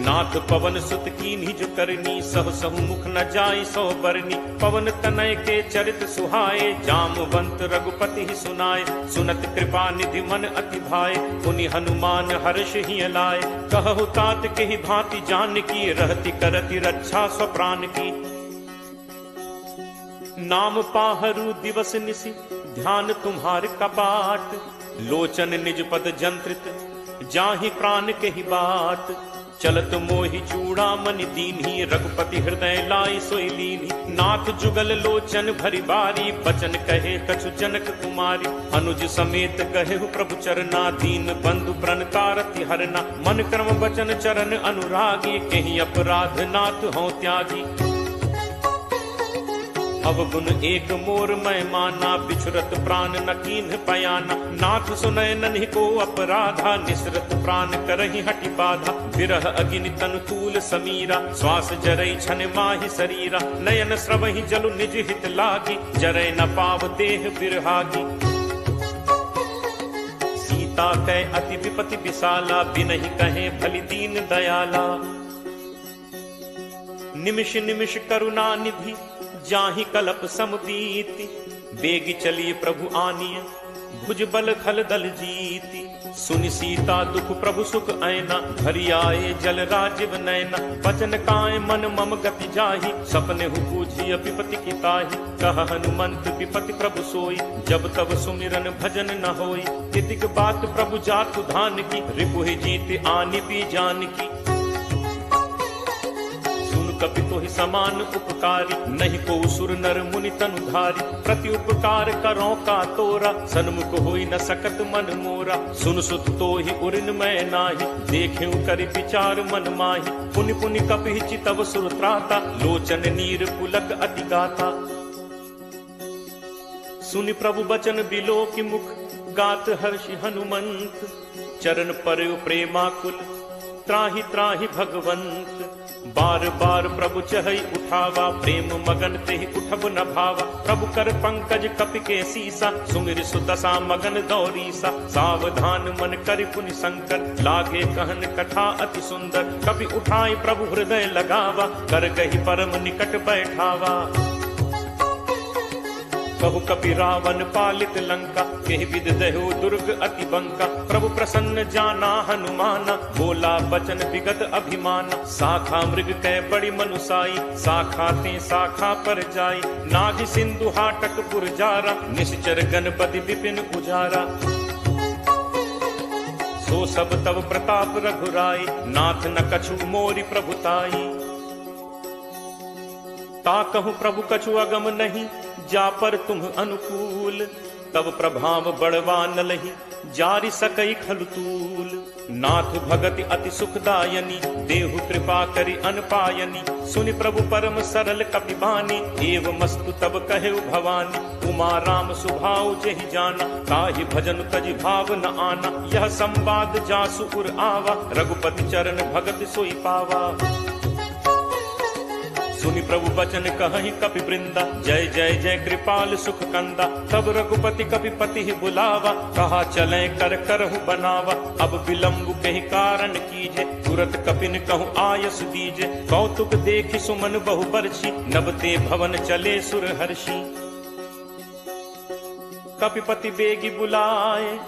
नाथ पवन सुत कीन्हि जो करनी सह सहु मुख न जाई सो बरनी पवन तनय के चरित सुहाए जामवंत रघुपति ही सुनाए सुनत कृपा निधि मन अति भाए पुनि हनुमान हर्ष ही लाए कहु तात के ही भांति जान की रहति करति रक्षा स्वप्राण की नाम पाहरू दिवस निसी ध्यान तुम्हार कपाट, लोचन निज पद जंत्रित, जाहि प्राण के ही बाट। चलत मोहि चूड़ामणि दीन्ही, रघुपति हृदय लाई सोई लीन्ही। नाथ जुगल लोचन भरी बारी, बचन कहे कछु जनक कुमारी। अनुज समेत कहेहु प्रभु चरना, दीन बंधु प्रणतारति हरना। मन क्रम बचन चरण अनुरागी, कहीं अपराध नाथ हों त्यागी। अवगुण एक मोर मैं माना, बिछुरत प्राण न कीन्ह पयाना। नाथ सुनय नन्हि को अपराधा, निसरत प्राण करहि हटि बाधा। विरह अगिनि तनु तूल समीरा, श्वास जरई छन माहि शरीरा। नयन स्रवहि जलु निज हित लागी, जरय न पाव देह बिरहागी। सीता कै अति विपति विशाला, बिनहि कहे भलि दीन दयाला। निमिष निमिष करुणा निधि, जाहि कलप समबीति। बेगी चलिए प्रभु आनिय, भुज बल खल दल जीति। सुनि सीता दुख प्रभु सुख ऐना, हरि आए जल राजीव नैना। बचन काय मन मम गति जाहि, सपने हु बूझिय विपति की ताहि। कह हनुमंत विपति प्रभु सोई, जब तब सुमिरन भजन न होई। तितिक बात प्रभु जातु धान की, रिपुहि जीत आनि पी जान की। कपि तोहि समान उपकारी, नहीं को सुर नर मुनि तनुधारी। प्रति उपकार करो का तोरा, सन्मुख होई न सकत मन मोरा। सुन सुत तोहि उरिन मैं नाही, देखेउ करि विचार मन माही। पुनि पुनि कपि चितव सुर त्राता, लोचन नीर पुलक अति गाता। सुनि प्रभु बचन बिलो की मुख, गात हर्षि हनुमंत। चरण पर्यो प्रेमाकुल, त्राहि त्राहि भगवंत। बार बार प्रभु चहई उठावा, प्रेम मगन तेहि उठब न भावा। प्रभु कर पंकज कपि के सीसा, सुमिरि सुदशा मगन दौरीसा। सावधान मन करि पुनि शंकर, लागे कहन कथा अति सुंदर। कपि उठाई प्रभु हृदय लगावा, कर गहि परम निकट बैठावा। कहु कपि रावण पालित लंका, केहि विद दहु दुर्ग अति बंका। प्रभु प्रसन्न जाना हनुमाना, बोला बचन विगत अभिमाना। शाखा मृग कै बड़ी मनुसाई, शाखा ते शाखा पर जाई। नाग सिंधु हाटक पुरजारा, निश्चर गणपति विपिन उजारा। सो सब तब प्रताप रघुराई, नाथ न कछु मोरि प्रभुताई। ताकहु प्रभु कछु अगम नहीं, जा पर तुम अनुकूल। तब प्रभाव बढ़वा न लही, जारि सकई खलुतूल। नाथ भगति अति सुखदायनी, देहु कृपा करि अनपायनी। सुनि प्रभु परम सरल कपि बानी, एव मस्तु तब कहेउ भवानी। उमा राम सुभाउ जेहि जाना, ताहि भजन तजि भाव न आना। यह संवाद जासु उर आवा, रघुपति चरण भगत सोई पावा। सुनि प्रभु बचन कहहि कपि वृंदा, जय जय जय कृपाल सुख कंदा। तब रघुपति कपि पति बुलावा, कहा चले कर करहु बनावा। अब विलंब कहि कारण कीजे, तुरत कपिन कहु आयस दीजे। कौतुक देखि सुमन बहु बरछी, नबते भवन चले सुर हर्षि। कपिपति बेगी बुलाए,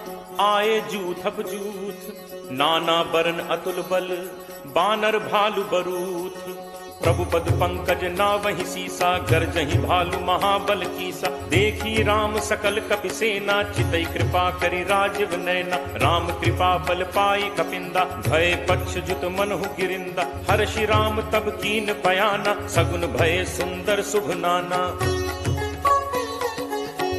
आए जूथप जूथ। नाना बरन अतुल बल, बानर भालु बरूथ। प्रभु पद पंकज नावहि सीसा, गर्जहि भालु महाबल कीसा। देखी राम सकल कपि सेना, चितई कृपा करि राजीव नैना। राम कृपा बल पाई कपिंदा, भय पक्ष जुत मनहु गिरिंदा। हर्षि राम तब कीन पयाना, सगुन भय सुंदर शुभ नाना।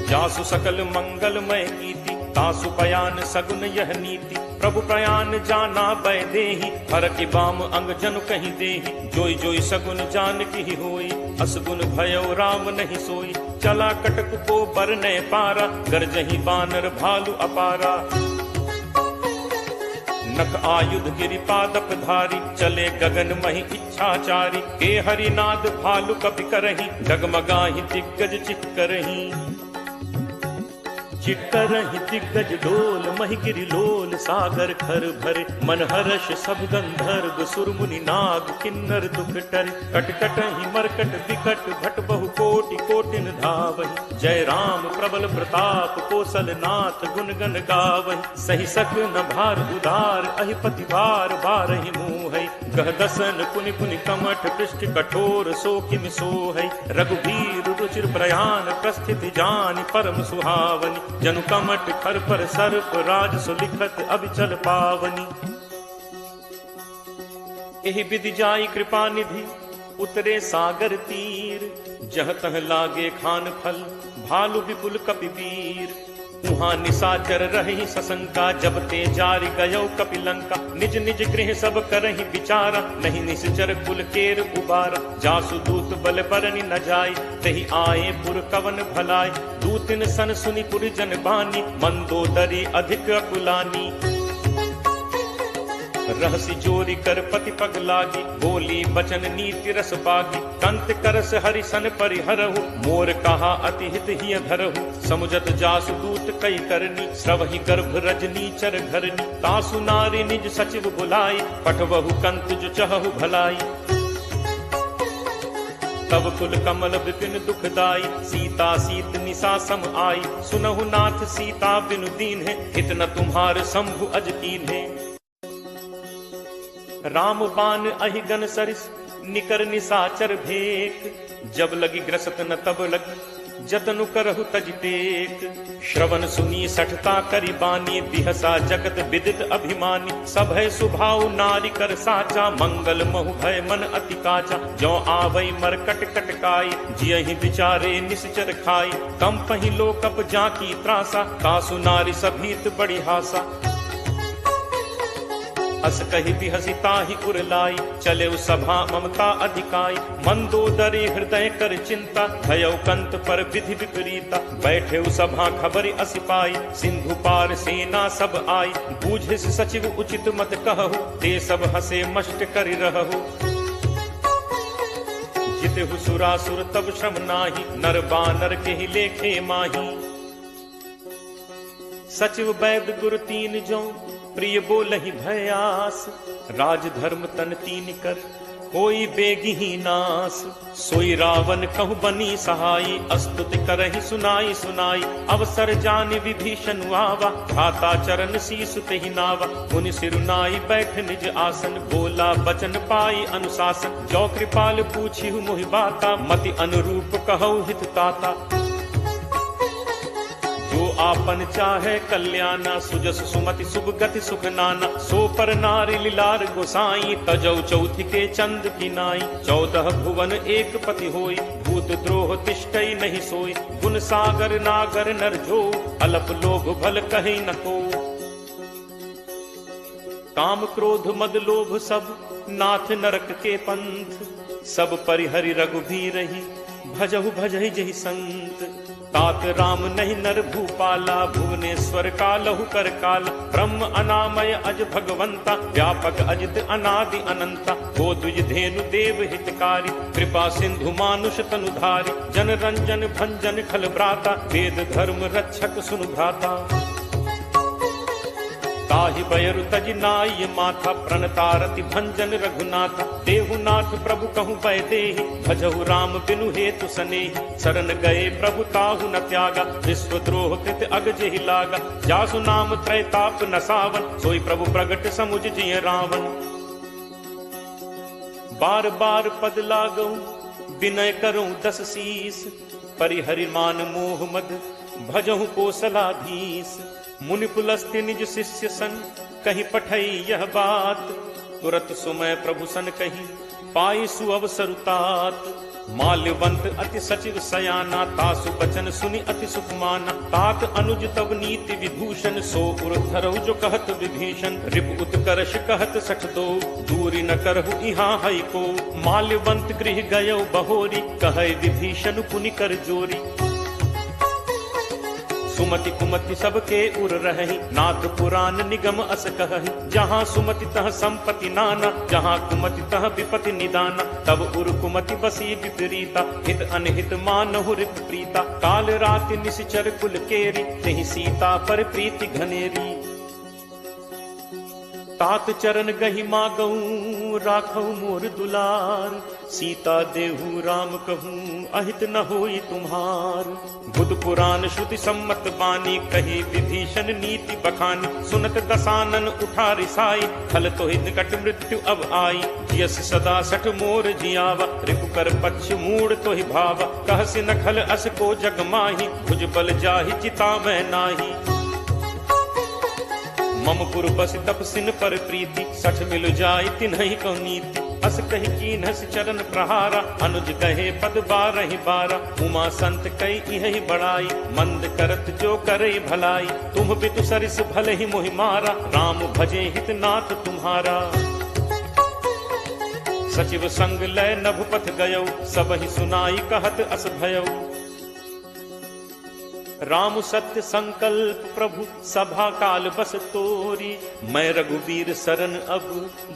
जासु सकल मंगलमय कीर्ति, तासु पयान सगुन यह नीति। प्रभु प्रयान जाना बै देहि, हर की बाम अंग जनु कहीं देहि। जोई जोई सगुन जान की होई, असगुन भयो राम नहीं सोई। चला कटक को बरने पारा, गरजहि बानर भालु अपारा। नख आयुध गिरि पादप धारी, चले गगन महि इच्छाचारी। के हरिनाद भालु कपि करहि, डगमगाहि दिग्गज चित करहि। चिट्करहि दिग्गज डोल, महि गिरि लोल सागर खर भरे। मन हर्ष सब गंधर्व सुर मुनि नाग किन्नर दुख टरे। कटकटहि मरकट विकट भट बहु कोटि कोटिन धावहि। जय राम प्रबल प्रताप कौशल नाथ गुण गण गावहि। सहि सक न भार उदार, अहिपति भार बारहि मोहै। गह दसन पुनि पुनि कमठ पृष्ठ कठोर, सो किम सोहै। रघुबीर सुचिर प्रयाण प्रस्थिति जानि परम सुहावनी। जनु कमट खर पर सर्प राज सुलिखत अभिचल पावनी। एहि विधि जाई कृपा निधि उतरे सागर तीर। जह तह लागे खान फल भालु विपुल कपिवीर। उहाँ निशाचर रही सशंका जब ते जारी गयो कपिलंका। निज निज गृह सब करहि विचारा नहीं निश्चर कुल केर उबारा। जासु दूत बल बरनि न जाय तहि आए पुर कवन भलाय। दूतिन सन सुनि पुर जन बानी मंदोदरी अधिक अकुलानी। रहसी जोरी कर पति पग लागी बोली बचन नीति रस बागी। कंत करस हरिसन परिहरहु मोर कहा अति हित हिय धरहु। समुझत जासु दूत कई करनी श्रवहि गर्भ रजनी चर घरनी। तासु नारी निज सचिव बुलाई पठवहु कंत जो चहु भलाई। तब कुल कमल विपिन दुखदाई सीता सीत निशा सम आई। सुनहु नाथ सीता बिनु दीन है हित न तुम्हार शंभु अज कीन है। राम बान अहि गन सरिस निकर निसाचर भेक। जब लगी ग्रसत न तब लगी जतनु करहु तज टेक। श्रवण सुनी सठता करि बानी बिहसा जगत विदित अभिमानी। सभय सुभाव नारी कर साचा मंगल महु भय मन अति काचा। जो आवै मरकट कटकाई जियहि विचारे निश्चर खाई। कम पहि लोकप जाकी त्रासा तासु नारी सभीत बड़ी हासा। हस कहि बिहसी ताहि उर लाई चले सभा ममता अधिकाई। मंदोदरी हृदय कर चिंता भयो कंत पर विधि विपरीता। बैठे सभा खबर असि पाई सिंधु पार सेना सब आई। बूझिस सचिव उचित मत कहु ते सब हसे मष्ट करि रहु। जितहु सुरासुर तब श्रम नाही नर बानर के ही लेखे माही। सचिव वैद गुरु तीन जो प्रिय बोलहि भयास। राज धर्म तन तीन कर होई बेगिही नास। सोई रावण कहु बनी सहाई अस्तुति करहि सुनाई सुनाई। अवसर जानि विभीषण आवा घाता चरण शीस तेहि नावा। मुनि सिरुनाई बैठ निज आसन बोला बचन पाई अनुशासन। जो कृपाल पूछिहु मोहि बाता मति अनुरूप कहु हित ताता। जो आपन चाहे कल्याणा सुजस सुमति शुभ गति सुख नाना। सो पर नारी लीलार गोसाई तजौ चौथि के चंद की नाई। 14 भुवन एक पति होई भूत द्रोह तिष्ठई नहीं सोई। गुण सागर नागर नर जो अलप लोभ भल कहीं न को। काम क्रोध मद लोभ सब नाथ नरक के पंथ। सब परिहरि रघुबीरहि भजहु भजहि जहि संत। तात राम नहीं नर भूपाला भुवनेश्वर कालहु कर काला। ब्रह्म अनामय अज भगवंता व्यापक अजित अनादि अनंता। गो द्विज धेनु देव हितकारी कृपा सिंधु मानुष तनुधारी। जन रंजन भंजन खल भ्राता वेद धर्म रक्षक सुनु भ्राता। ताहि बयरु तज नाय माथा प्रणतारति भंजन रघुनाथा। देहुनाथ प्रभु कहु बय देहि भजहु राम बिनु हेतु सनेहि। शरण गए प्रभु ताहु न त्यागा विश्वद्रोह कृत अग जेहि लागा। जासु नाम त्रैताप न सावन सोई प्रभु प्रगट समुझ जिय रावण। बार बार पद लागऊ विनय करऊं 10 शीस। परिहरि मान मोह मद भजहु कोसलाधीश। मुनि पुलस्त्य निज शिष्य सन कहीं पठई यह बात। तुरत सुमय प्रभु सन कहीं पाई सुअवसरुतात। माल्यवंत अति सचिव सयाना तासु बचन सुनि अति सुख माना। तात अनुज तब नीति विभूषण सो उर धरहु जो कहत विभीषण। रिप उत्कर्ष कहत सठ दो दूरी न करहु इहाँ हई को। माल्यवंत गृह गयो बहोरी कहे विभीषण पुनि कर जोरी। सुमति कुमति सबके उर रही नाथ पुराण निगम अस कहहि। जहाँ सुमति तह संपत्ति नाना जहाँ कुमति तह विपति निदाना। तब उर कुमति बसी विपरीता हित अनहित मानहु रिप प्रीता। काल राति निश्चर कुल केरी तेहि सीता पर प्रीति घनेरी। तात चरण गही मागऊं राखऊ मोर दुलार, सीता देहु राम कहूं अहित न होई तुम्हार। बुध पुराण श्रुति सम्मत बानी, कही विभीषण नीति बखानी। सुनत दसानन उठा रिसाई, खल तो ही निकट मृत्यु अब आई। यस सदा सठ मोर जियावा, रिपु कर पक्ष मूड तो ही भावा। कहसि न खल अस को जग माही, भुज बल जाहि चिता में नाही। मम पुर बस तपसिन पर प्रीति, सठ मिल जाय तिन्हि को नीति। अस कही कीन्हस चरण प्रहारा, अनुज कहे पद बारहि बारा। उमा संत कई इहि बड़ाई, मंद करत जो करे भलाई। तुम बितु सरिस भले ही मोहि मारा, राम भजे हित नाथ तुम्हारा। सचिव संग लय नभ पथ गयौ, सबहि सुनाई कहत अस भयौ। राम सत्य संकल्प प्रभु सभा काल बस तोरी। मैं रघुवीर सरन अब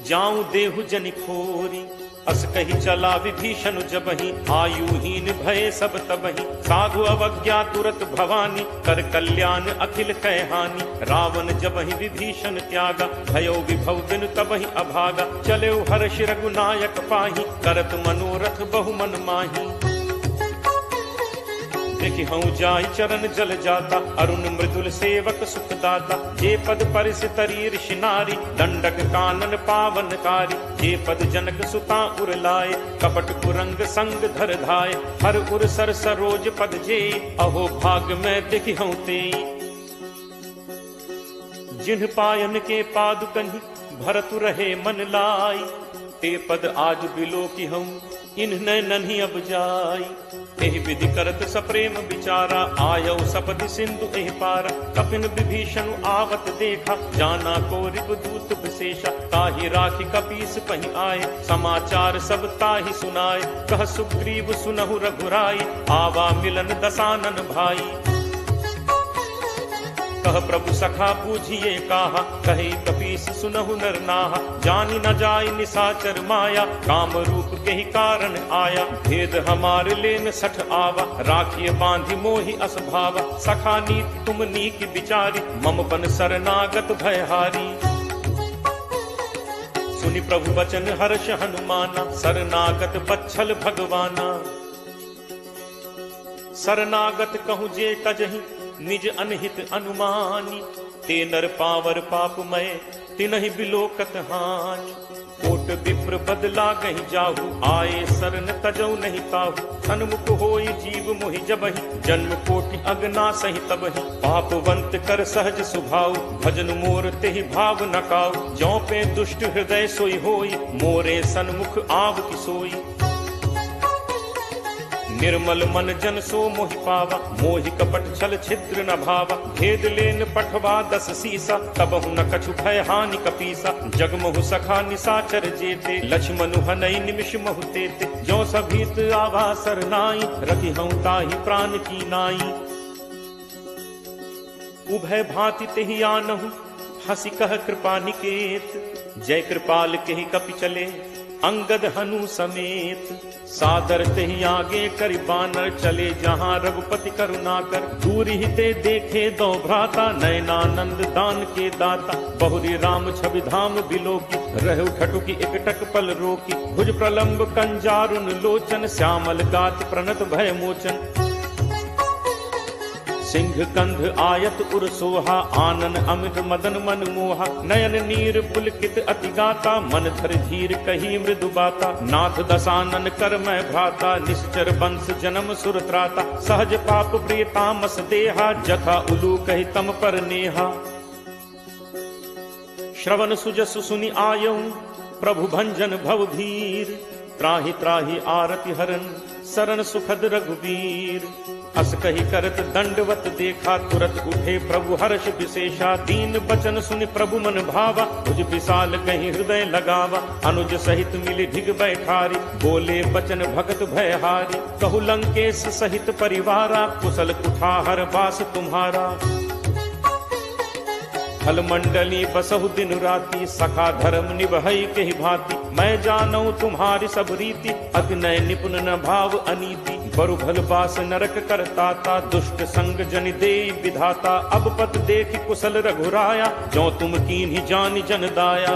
जाऊं देहु जनि खोरी। अस कही चला विभीषण जबहि, आयुहीन भय सब तबहि। साधु अवज्ञा तुरत भवानी, कर कल्याण अखिल कह हानि। रावण जबहि विभीषण त्यागा, भयो विभव बिनु तबहि अभागा। चले हर्ष रघुनायक पाही, करत मनोरथ बहु मन माही। देखि हूँ जाय चरण जल जाता, अरुण मृदुल सेवक सुखदाता। जे पद परिस तरी ऋषि नारी, दंडक कानन पावनकारी। जे पद जनक सुता उर लाए, कपट कुरंग संग धर धाय। हर उर सर सरोज पद जे, अहो भाग में देखि हूँ ते। जिन्ह पायन के पादुकहि, भरत रहे मन लाई। ते पद आज बिलो की हूँ, इन्ह नन्ही अब जाई। एहि विधि करत सप्रेम विचारा, आयौ सपदि सिंधु एहि पारा। कपिन विभीषण आवत देखा, जाना को रिपुदूत विशेषा। ताहि राखि कपीस पहि आए, समाचार सब ताहि सुनाए। कह सुग्रीव सुनहु रघुराई, आवा मिलन दसानन भाई। कह प्रभु सखा बूझिए काहा, कहे कपीस सुनहु नर नाहा। जानि न जाय निसाचर माया, काम रूप के ही कारण आया। भेद हमारे लेन सठ आवा, राखिए बांधि मोहि अस भावा। सखा नीति तुम नीक विचारी, मम बन शरणागत भयहारी। सुनि प्रभु वचन हर्ष हनुमाना, शरणागत बच्छल भगवाना। शरणागत कहूँ जे तजहि, निज अनहित अनुमानी। ते नर पावर पापमय, तिनहि बिलोकत हानि। कोट विप्र बदला गहि जाहु, आए शरण तजौ नहीं ताहु। सन्मुख होई जीव मोहि जबहि, जन्म कोटि अगना सहि तबहि। पापवंत कर सहज सुभाव, भजन मोर तेहि भाव न काऊ। ज्यों पे दुष्ट हृदय सोई होई, मोरे सन्मुख आव की सोई। निर्मल मन जन सो मोहि पावा, मोहि कपट छल छिद्र न भावा। भेद लेन पठवा दस सीसा, तबहु न कछु भय हानि कपीसा। जगमहु सखा निसाचर जेते, लक्ष्मणु हनई निमिष महु तेते। जो सभीत आवा सरनाई, रखि हूँ ताहि प्राण की नाई। उभय भांति तेहि आनहु, हंसी कह कृपा निकेत। जय कृपाल केहि कपि चले, अंगद हनु समेत। सादर तेहि आगे करि बानर, चले जहाँ रघुपति करुणाकर। दूर ही ते देखे दो भ्राता, नयनानंद दान के दाता। बहुरी राम छवि धाम बिलोकी, रहु ठटुकी एकटक पल रोकी। भुज प्रलंब कंजारुन लोचन, श्यामल गात प्रणत भय मोचन। सिंह कंध आयत उर सोहा, आनन अमित मदन मन मोहा। नयन नीर पुलकित अति गाता, मन धर धीर कही मृदु बाता। नाथ दसानन कर मैं भ्राता, निश्चर वंश जन्म सुर त्राता। सहज पाप प्रिय तामस देहा, जथा उलू कही तम पर नेहा। श्रवण सुजस सुनि आयऊ, प्रभु भंजन भव भीर। त्राहि त्राहि आरति हरन, सरन सुखद रघुवीर। अस कही करत दंडवत देखा, तुरत उठे प्रभु हर्ष विशेषा। दीन बचन सुनि प्रभु मन भावा, भुज विशाल कहीं हृदय लगावा। अनुज सहित मिली ढिग बैठारी, बोले बचन भगत भयहारी। कहु लंकेश सहित परिवारा, कुशल कुठाहर बास तुम्हारा। फल मंडली बसहु दिन राति, सखा धर्म निभई केहि भांति। मैं जानऊ तुम्हारी सब रीति, अति नय निपुण न भाव अनीति। बरु भल बास नरक करता ता, दुष्ट संग जन दे विधाता। अब पत देख कुशल रघुराया, जो तुम कीन्ही जानि जन दाया।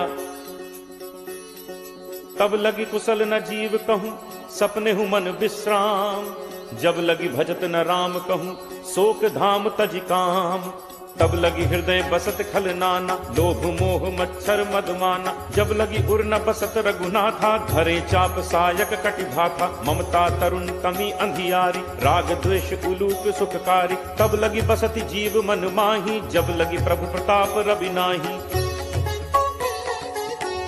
तब लगी कुशल न जीव कहूँ, सपने हूँ मन विश्राम। जब लगी भजत न राम कहूँ, शोक धाम तज काम। तब लगी हृदय बसत खल नाना, लोभ मोह मच्छर मदमाना। जब लगी उर न बसत रघुनाथा, धरे चाप सायक कटिभाथा। ममता तरुण कमी अंधियारी, राग द्वेष उलूक सुखकारी। तब लगी बसत जीव मन माही, जब लगी प्रभु प्रताप रवि नाही।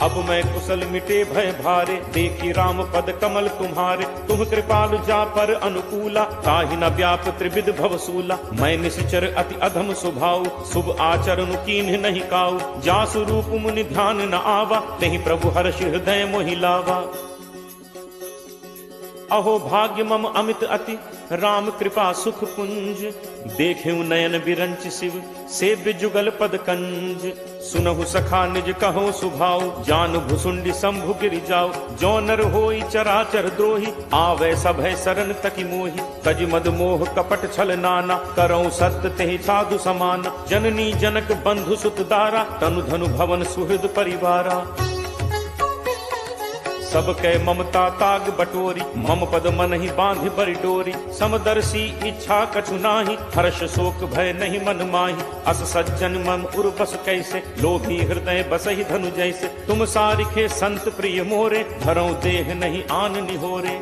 अब मैं कुशल मिटे भय भारे, देखी राम पद कमल तुम्हारे। तुम कृपालु जा पर अनुकूला, ताहि न व्याप त्रिविध भवसूला। मैं निश्चर अति अधम स्वभाव, शुभ आचरण कीन्ह नहीं काऊ। जासु रूप मुनि ध्यान न आवा, तेहि प्रभु हर्ष हृदय मोहि लावा। अहो भाग्य मम अमित अति, राम कृपा सुख पुंज। देखेऊ नयन बिरंच शिव, सेव्य जुगल पद कंज। सुनहु सखा निज कहो सुभाव, जान भुसुंडी शंभु गिरि जाओ। जो नर होई चराचर द्रोही, आवे सभय सरन तकी मोही। तज मद मोह कपट छल नाना, करऊं सत्य तेहि साधु समान। जननी जनक बंधु सुत दारा, तनु धनु भवन सुहृद परिवारा। सब कै ममता ताग बटोरी, मम पद मन ही बांधि बरि डोरी। समदर्शी इच्छा कछु नाही, हर्ष शोक भय नहीं मन माही। अस सज्जन मम उर बस कैसे, लोभी हृदय बसहि धनु जैसे। तुम सारिखे संत प्रिय मोरे, धरऊं देह नहीं आन निहोरे।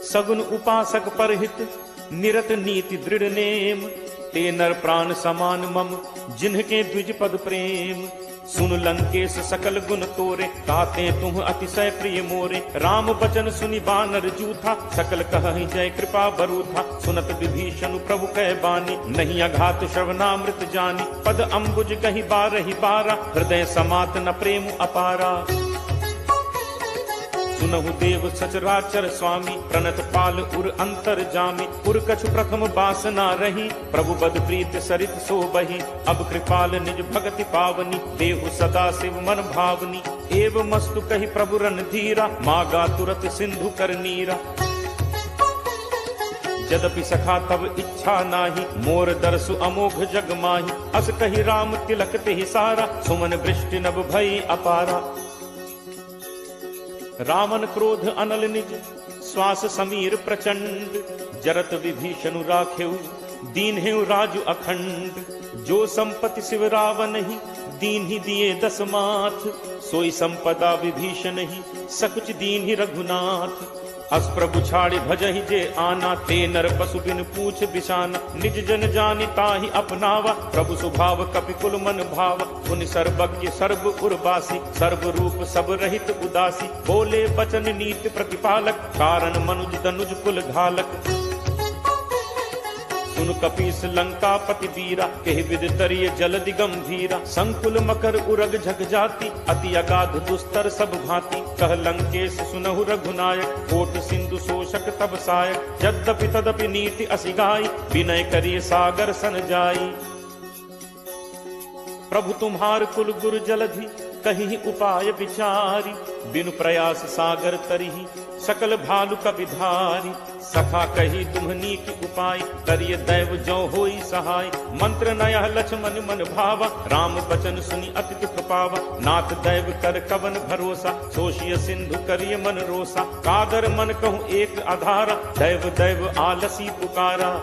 सगुन उपासक परहित, निरत नीति दृढ़ नेम। ते नर प्राण समान मम, जिन्हके द्विज पद प्रेम। सुन लंकेश सकल गुण तोरे, ताते तुम अतिशय प्रिय मोरे। राम बचन सुनि बानर जूथा, सकल कहहि जय कृपा बरूथा। सुनत विभीषण प्रभु कह बानी, नहीं अघात श्रवणामृत जानी। पद अम्बुज कहि बारहि बारा, हृदय समात न प्रेम अपारा। सुनहु देव सचराचर स्वामी, प्रणत पाल उर अंतर जामी। उर कछु प्रथम बासना रही, प्रभु बद प्रीत सरित सो बही। अब कृपाल निज भगति पावनी, देहु सदा शिव मन भावनी। एव मस्तु कहि प्रभु रणधीरा, मागा तुरत सिंधु कर नीरा। यद्यपि सखा तब इच्छा नाही, मोर दर्शु अमोघ जग माही। अस कहि राम तिलक तेहि सारा, सुमन वृष्टि नभ भई अपारा। रावण क्रोध अनल निज, श्वास समीर प्रचंड। जरत विभीषण राखेऊ, दीन्हेऊ राजु अखंड। जो संपत्ति शिव रावण ही, दीन ही दिए दस माथ। सोई संपदा विभीषण ही, सकुच दीन ही रघुनाथ। अस प्रभु छाड़े भजहि जे आना, ते नर पशु बिन पूछ बिसाना। निज जन जानि ताहि अपनावा, प्रभु स्वभाव कपि कुल मन भावा। उन सर्वज्ञ सर्व उर्वासी, सर्व रूप सब रहित उदासी। बोले बचन नीति प्रतिपालक, कारण मनुज दनुज कुल घालक। सुन कपीस लंकापति वीरा, केहि विद तरिय जलदि गंभीरा। संकुल मकर उरग झग जाति, अति अगाध दुस्तर सब भांति। कह लंकेश सुनहु रघुनायक, कोट सिंधु शोषक तब सायक। यद्यपि तदपि नीति असिगाई, विनय करिय सागर सन जाई। प्रभु तुम्हार कुल गुरु जलधि, कहीं उपाय विचारी। बिनु प्रयास सागर तरिहि, सकल भालु कपिधारी। सखा कही तुम्हनी की उपाय, करिय दैव जो होई सहाय। मंत्र नयह लक्ष्मण मन भावा, राम बचन सुनि अति दुख पावा। नाथ दैव कर कवन भरोसा, सोशिय सिंधु करिय मन रोसा। कादर मन कहूँ एक आधारा, दैव दैव आलसी पुकारा।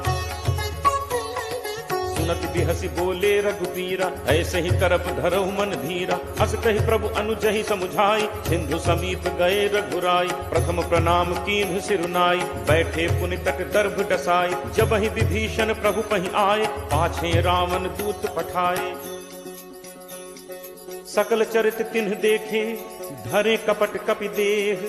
सुनत बिहसी बोले रघुबीरा, ऐसे ही करप धरहु मन धीरा। अस कहि प्रभु अनुजहि समुझाई, सिंधु समीप गए रघुराई। प्रथम प्रणाम कीन्ह सिरुनाई, बैठे पुनि तक दर्भ डसाई। जब ही विभीषण प्रभु पहि आए, पाछे रावण दूत पठाए। सकल चरित तिन्ह देखे, धरे कपट कपि देह।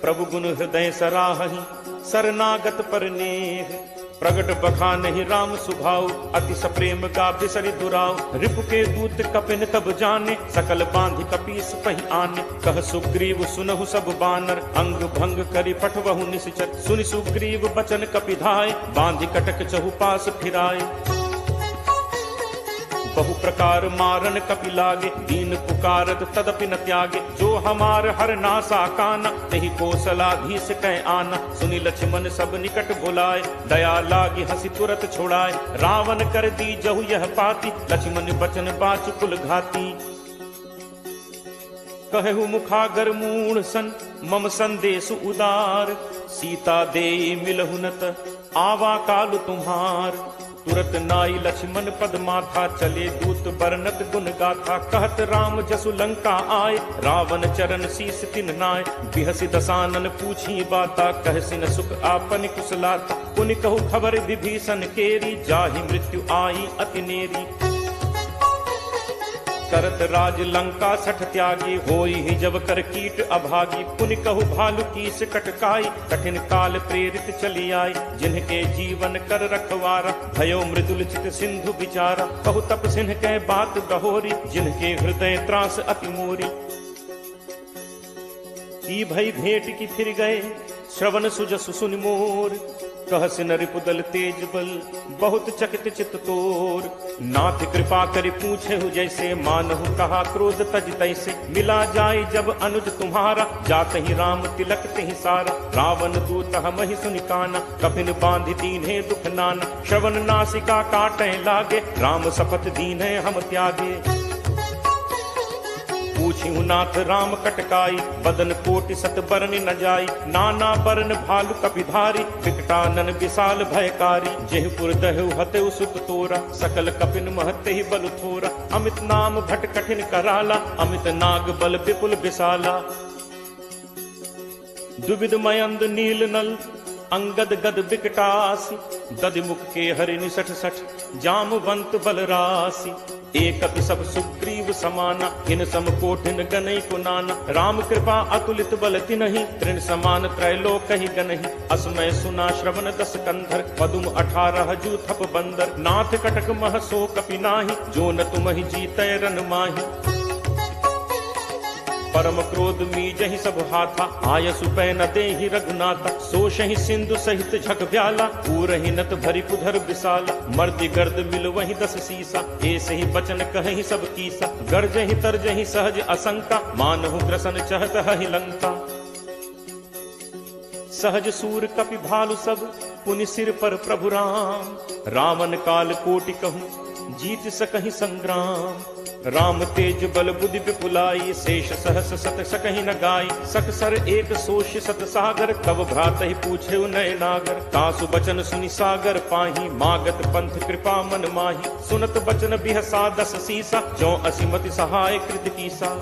प्रभु गुण हृदय सराहहि, शरणागत पर नेह। प्रगट बखानहि राम सुभाव, अति सप्रेम गाभि सरि दुराव। रिपु के दूत कपिन तब जाने, सकल बांधि कपीस पहि आने। कह सुग्रीव सुनहु सब बानर, अंग भंग करि पठवहु निश्चर। सुनि सुग्रीव बचन कपिधाय, बांधि कटक चहुपास फिराय। बहु प्रकार मारन कपि लागे, दीन पुकारत तदपि न त्यागे। जो हमार हर नासा काना, तेहि कौशलाधीश कह आना। सुनि लक्ष्मण सब निकट बुलाए, दया लागी हंसी तुरत छुड़ाए। रावण कर दी जहु यह पाती, लक्ष्मण बचन बाच कुल घाती। कहु मुखागर मूढ़ सन, मम संदेश उदार। सीता दे मिलहु न त, आवा काल तुम्हार। तुरत नाई लक्ष्मण पद माथा, चले दूत बरनत गुण गाथा। कहत राम जसु लंका आए, रावण चरण शीस तिन नाय। बिहसि दसानन पूछी बाता, कहसिन सुख आपन कुशलाता। पुनि कहु खबर विभीषण केरी, जाहि मृत्यु आई अति नेरी। करत राज लंका सठ त्यागी, होई ही जब कर कीट अभागी। पुनि कहु भालु कीस कटकाई, कठिन काल प्रेरित चली आई। जिनके जीवन कर रखवारा, भयो मृदुल चित सिंधु विचारा। कहु तप सिंह कह बात गहोरी, जिनके हृदय त्रास अति मोरी। की भई भेंट की फिर गए, श्रवण सुजसु सुनि मोर। कहसिन रिपुदल तेज बल, बहुत चकित चित तोर। नाथ कृपा करि पूछे हु जैसे, मानहु कहा क्रोध तज तैसे। मिला जाय जब अनुज तुम्हारा, जात ही राम तिलक तिहि सारा। रावण दूत हमहि सुनि काना, कफिन बांधि दीन्हे दुख नाना। श्रवण नासिका काटै लागे, राम शपथ दीन्हे हम त्यागे। पूछिहु नाथ राम कटकाई, बदन कोटि सत बरन न जाई। नाना बरन भालु कपिधारी, विकटानन विशाल भयकारी। जेहपुर दहु हतेउ सुत तोरा, सकल कपिन महते ही बल थोरा। अमित नाम भट कठिन कराला, अमित नाग बल विपुल विशाला। दुविध मयंद नील नल, अंगद गद विकटासी। दधिमुख के हरि निसठ सठ, जामवंत बलरासी। एक सब सुग्रीव समाना, इन सम कोठिन गनई को नाना। राम कृपा अतुलित बल तिनहि, तृण समान त्रैलोक ही गनहि। असमय सुना श्रवण दस कंधर, पदुम 18 जूथप बंदर। नाथ कटक मह सो कपि नाहि, जो न तुमहि जीतै रन माहि। परम क्रोध मीजहि सब हाथा, आयसु पै न देहि रघुनाथा। सोषहि सिंधु सहित झक ब्याला, पूरहि नत भरि कुधर विशाला। मर्दि गर्द मिल वहि 10 सीसा, ऐसे ही बचन कहहि सब कीसा। गर्जहि तरजहि सहज असंका, मानहु ग्रसन चहत हहि लंका। सहज सूर कपि भालु सब, पुनि सिर पर प्रभु राम। रावण काल कोटि कहूँ, जीत सकहि संग्राम। राम तेज बल बुद्धि विपुलाई, शेष सहस सत सकहि न गाई। सकसर एक सोष सत सागर, तब भ्रातहि पूछे नय नागर। तासु बचन सुनि सागर पाही, मागत पंथ कृपा मन माही। सुनत बचन बिहसा 10 सीसा, जो असिमति सहाय कृत कीसा।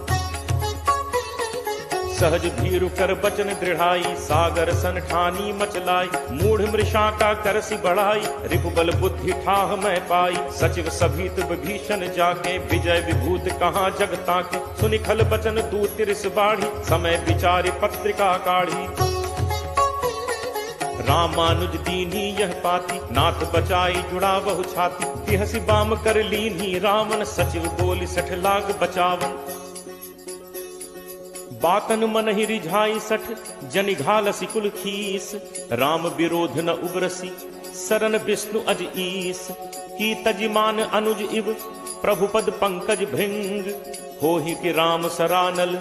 सहज भीरु कर बचन दृढ़ाई, सागर सन ठानी मचलाई। मूढ़ मृषा का करसी बढ़ाई, रिपुबल बुद्धि ठाह मैं पाई। सचिव सभीत विभीषण जाके, विजय विभूत कहाँ जग ताके। सुनि खल बचन दूत तिरिस बाढ़ी, समय विचारि पत्रिका काढ़ी। रामानुज दीन्ही यह पाती, नाथ बचाई जुड़ा बहु छाती। बिहसि बाम कर लीन्ही रावण, सचिव बोली 60 लाख बचावन। बातन मन ही रिझाई 60, जनि घालसी कुल खीस। राम विरोध न उबरसी, सरन विष्णु अज ईस। की तजिमान अनुज इव, प्रभुपद पंकज भृंग। होहि कि राम सरानल,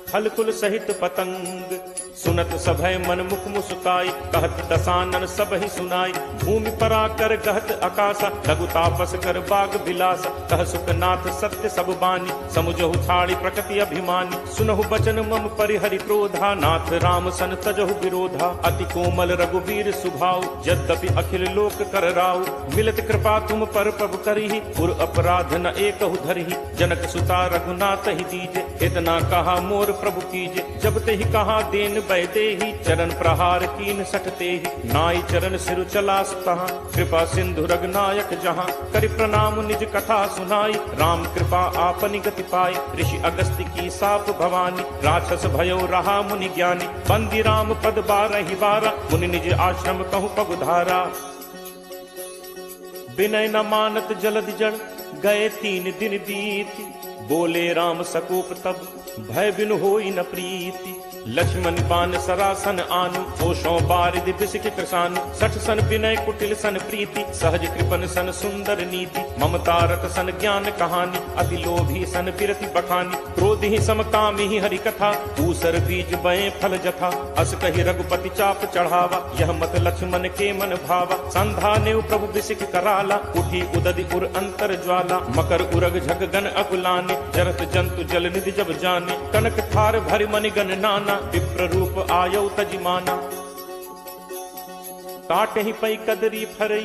खलकुल सहित पतंग। सुनत सभय मन मुख मुस्काई, कहत दसानन सब ही सुनाई। भूमि पराकर गहत आकाशा, लघु तापस कर बाग बिलासा। कह सुखनाथ सत्य सब बानी, समुझहु छाड़ी प्रकृति अभिमानी। सुनहु बचन मम परिहरि क्रोधा, नाथ राम सन तजहु विरोधा। अति कोमल रघुवीर सुभाऊ, यद्यपि अखिल लोक कर राऊ। मिलत कृपा तुम पर प्रभु करिहि, पुर अपराध न एकहु धरिहि। जनक सुता रघुनाथ ही दीजे, इतना कहा मोर प्रभु कीजे। जब ते ही कहा देन बैदे ही, चरण प्रहार कीन सठते ही। नाई चरण सिर चला सुतहा, कृपा सिंधु रघुनायक जहाँ। करि प्रणाम निज कथा सुनाई, राम कृपा आपनि गति पाई। ऋषि अगस्त्य की साप भवानी, राक्षस भयो रहा मुनि ज्ञानी। बंदी राम पद 12 बारा, मुनि निज आश्रम कहूँ पगुधारा। विनय न मानत जलद जड़, गए 3 दिन बीती। बोले राम सकोप तब, भय बिनु होई न प्रीति। लक्ष्मण बान सरासन आनु, ओषों बारिधि बिसिक कृसानु, सठ सन विनय कुटिल सन प्रीति, सहज कृपन सन सुंदर नीति, ममता रत सन ज्ञान कहानी, अति लोभी सन बिरति बखानी, क्रोधि ही समकामी ही हरि कथा, ऊसर बीज बये फल जथा, अस कहि रघुपति चाप चढ़ावा, यह मत लक्ष्मण के मन भावा, संधा नेव प्रभु बिसिक कराला, उठी उदधि उर अंतर ज्वाला, मकर उरग झग गन अकुलाने, जरत जंतु जल निधि जब जाने, कनक थार भरि मनि गण नाना, विप्र रूप आयौ तजिमाना। काट ही पई कदरी फरई,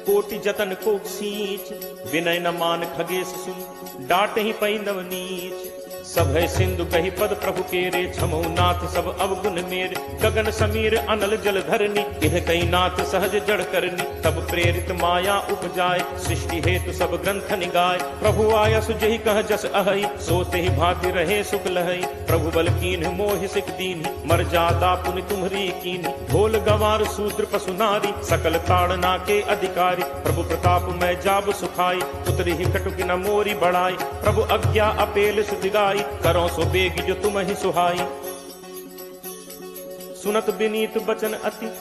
कोटि जतन को सींच, विनय न मान खगेश सुन, डाट ही पई नवनीच, सब है सिंधु कही पद प्रभु केरे, छमो नाथ सब अवगुण मेरे, गगन समीर अनल जल धरनी, इह कही नाथ सहज जड़ करनी, तब प्रेरित माया उपजाए, सृष्टि हेतु सब ग्रंथ निगाए, प्रभु आया सुजहि कह जस अहई, सोते ही भांति रहे सुख लहई, प्रभु बल कीन्ह मोहि सिक दीन्हि, मर जाता पुनि तुम्हरी कीन्हि, ढोल गवार शूद्र पशु नारी, सकल ताड़ना के अधिकारी, प्रभु प्रताप मैं जाब सुखाई, उतरी ही कटुक न मोरी बढ़ाई, प्रभु अज्ञा अपेल सुधिगाई, करो सो बेगी जो तुम ही सुहाई। सुनत विनीत बचन अति,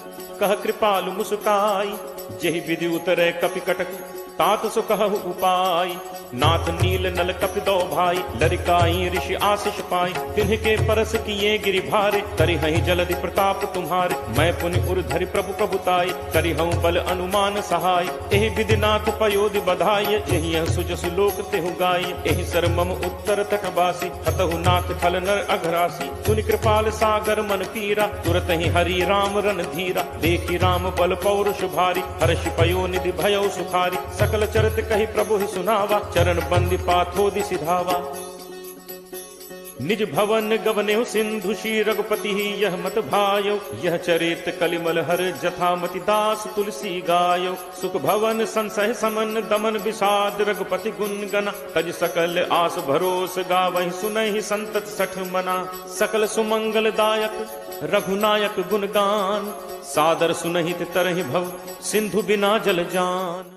कह कृपालु मुस्काई, जेहि विधि उतरे कपि कटक, तात सो कहु उपाय, नाथ नील नल कपि दो भाई, लरिकाई ऋषि आशीष पाई, तिन्ह के परस किए गिरि भारे, करि हहि जलधि प्रताप तुम्हारे, मैं पुनि उर धरि प्रभु प्रभुताई, करि हूँ बल अनुमान सहाय, एहि विधि नाथ पयोधि बधाय, यही सुजसु लोक तेहु गाय, एहि सर मम उत्तर तटवासी, हतहु नाथ खल नर अघरासी, सुनि कृपाल सागर मन पीरा, तुरत ही हरि राम रन धीरा, देखी राम बल पौरुष भारी, हर्षि पयो निधि भयो सुखारी, सकल चरित कही प्रभु ही सुनावा, चरण बंदी पाथोदि सिधावा। निज भवन गवने सिंधु श्री रघुपति ही यह मत भायो, यह चरित कलिमल हर जथामति दास तुलसी गायो, सुख भवन संसह समन दमन विषाद, रघुपति गुण गना, तज सकल आस भरोस गावहि, सुनहि संतत सठ मना, सकल सुमंगल दायक रघुनायक गुणगान, सादर सुनहित तरहि भव, सिंधु बिना जल जान।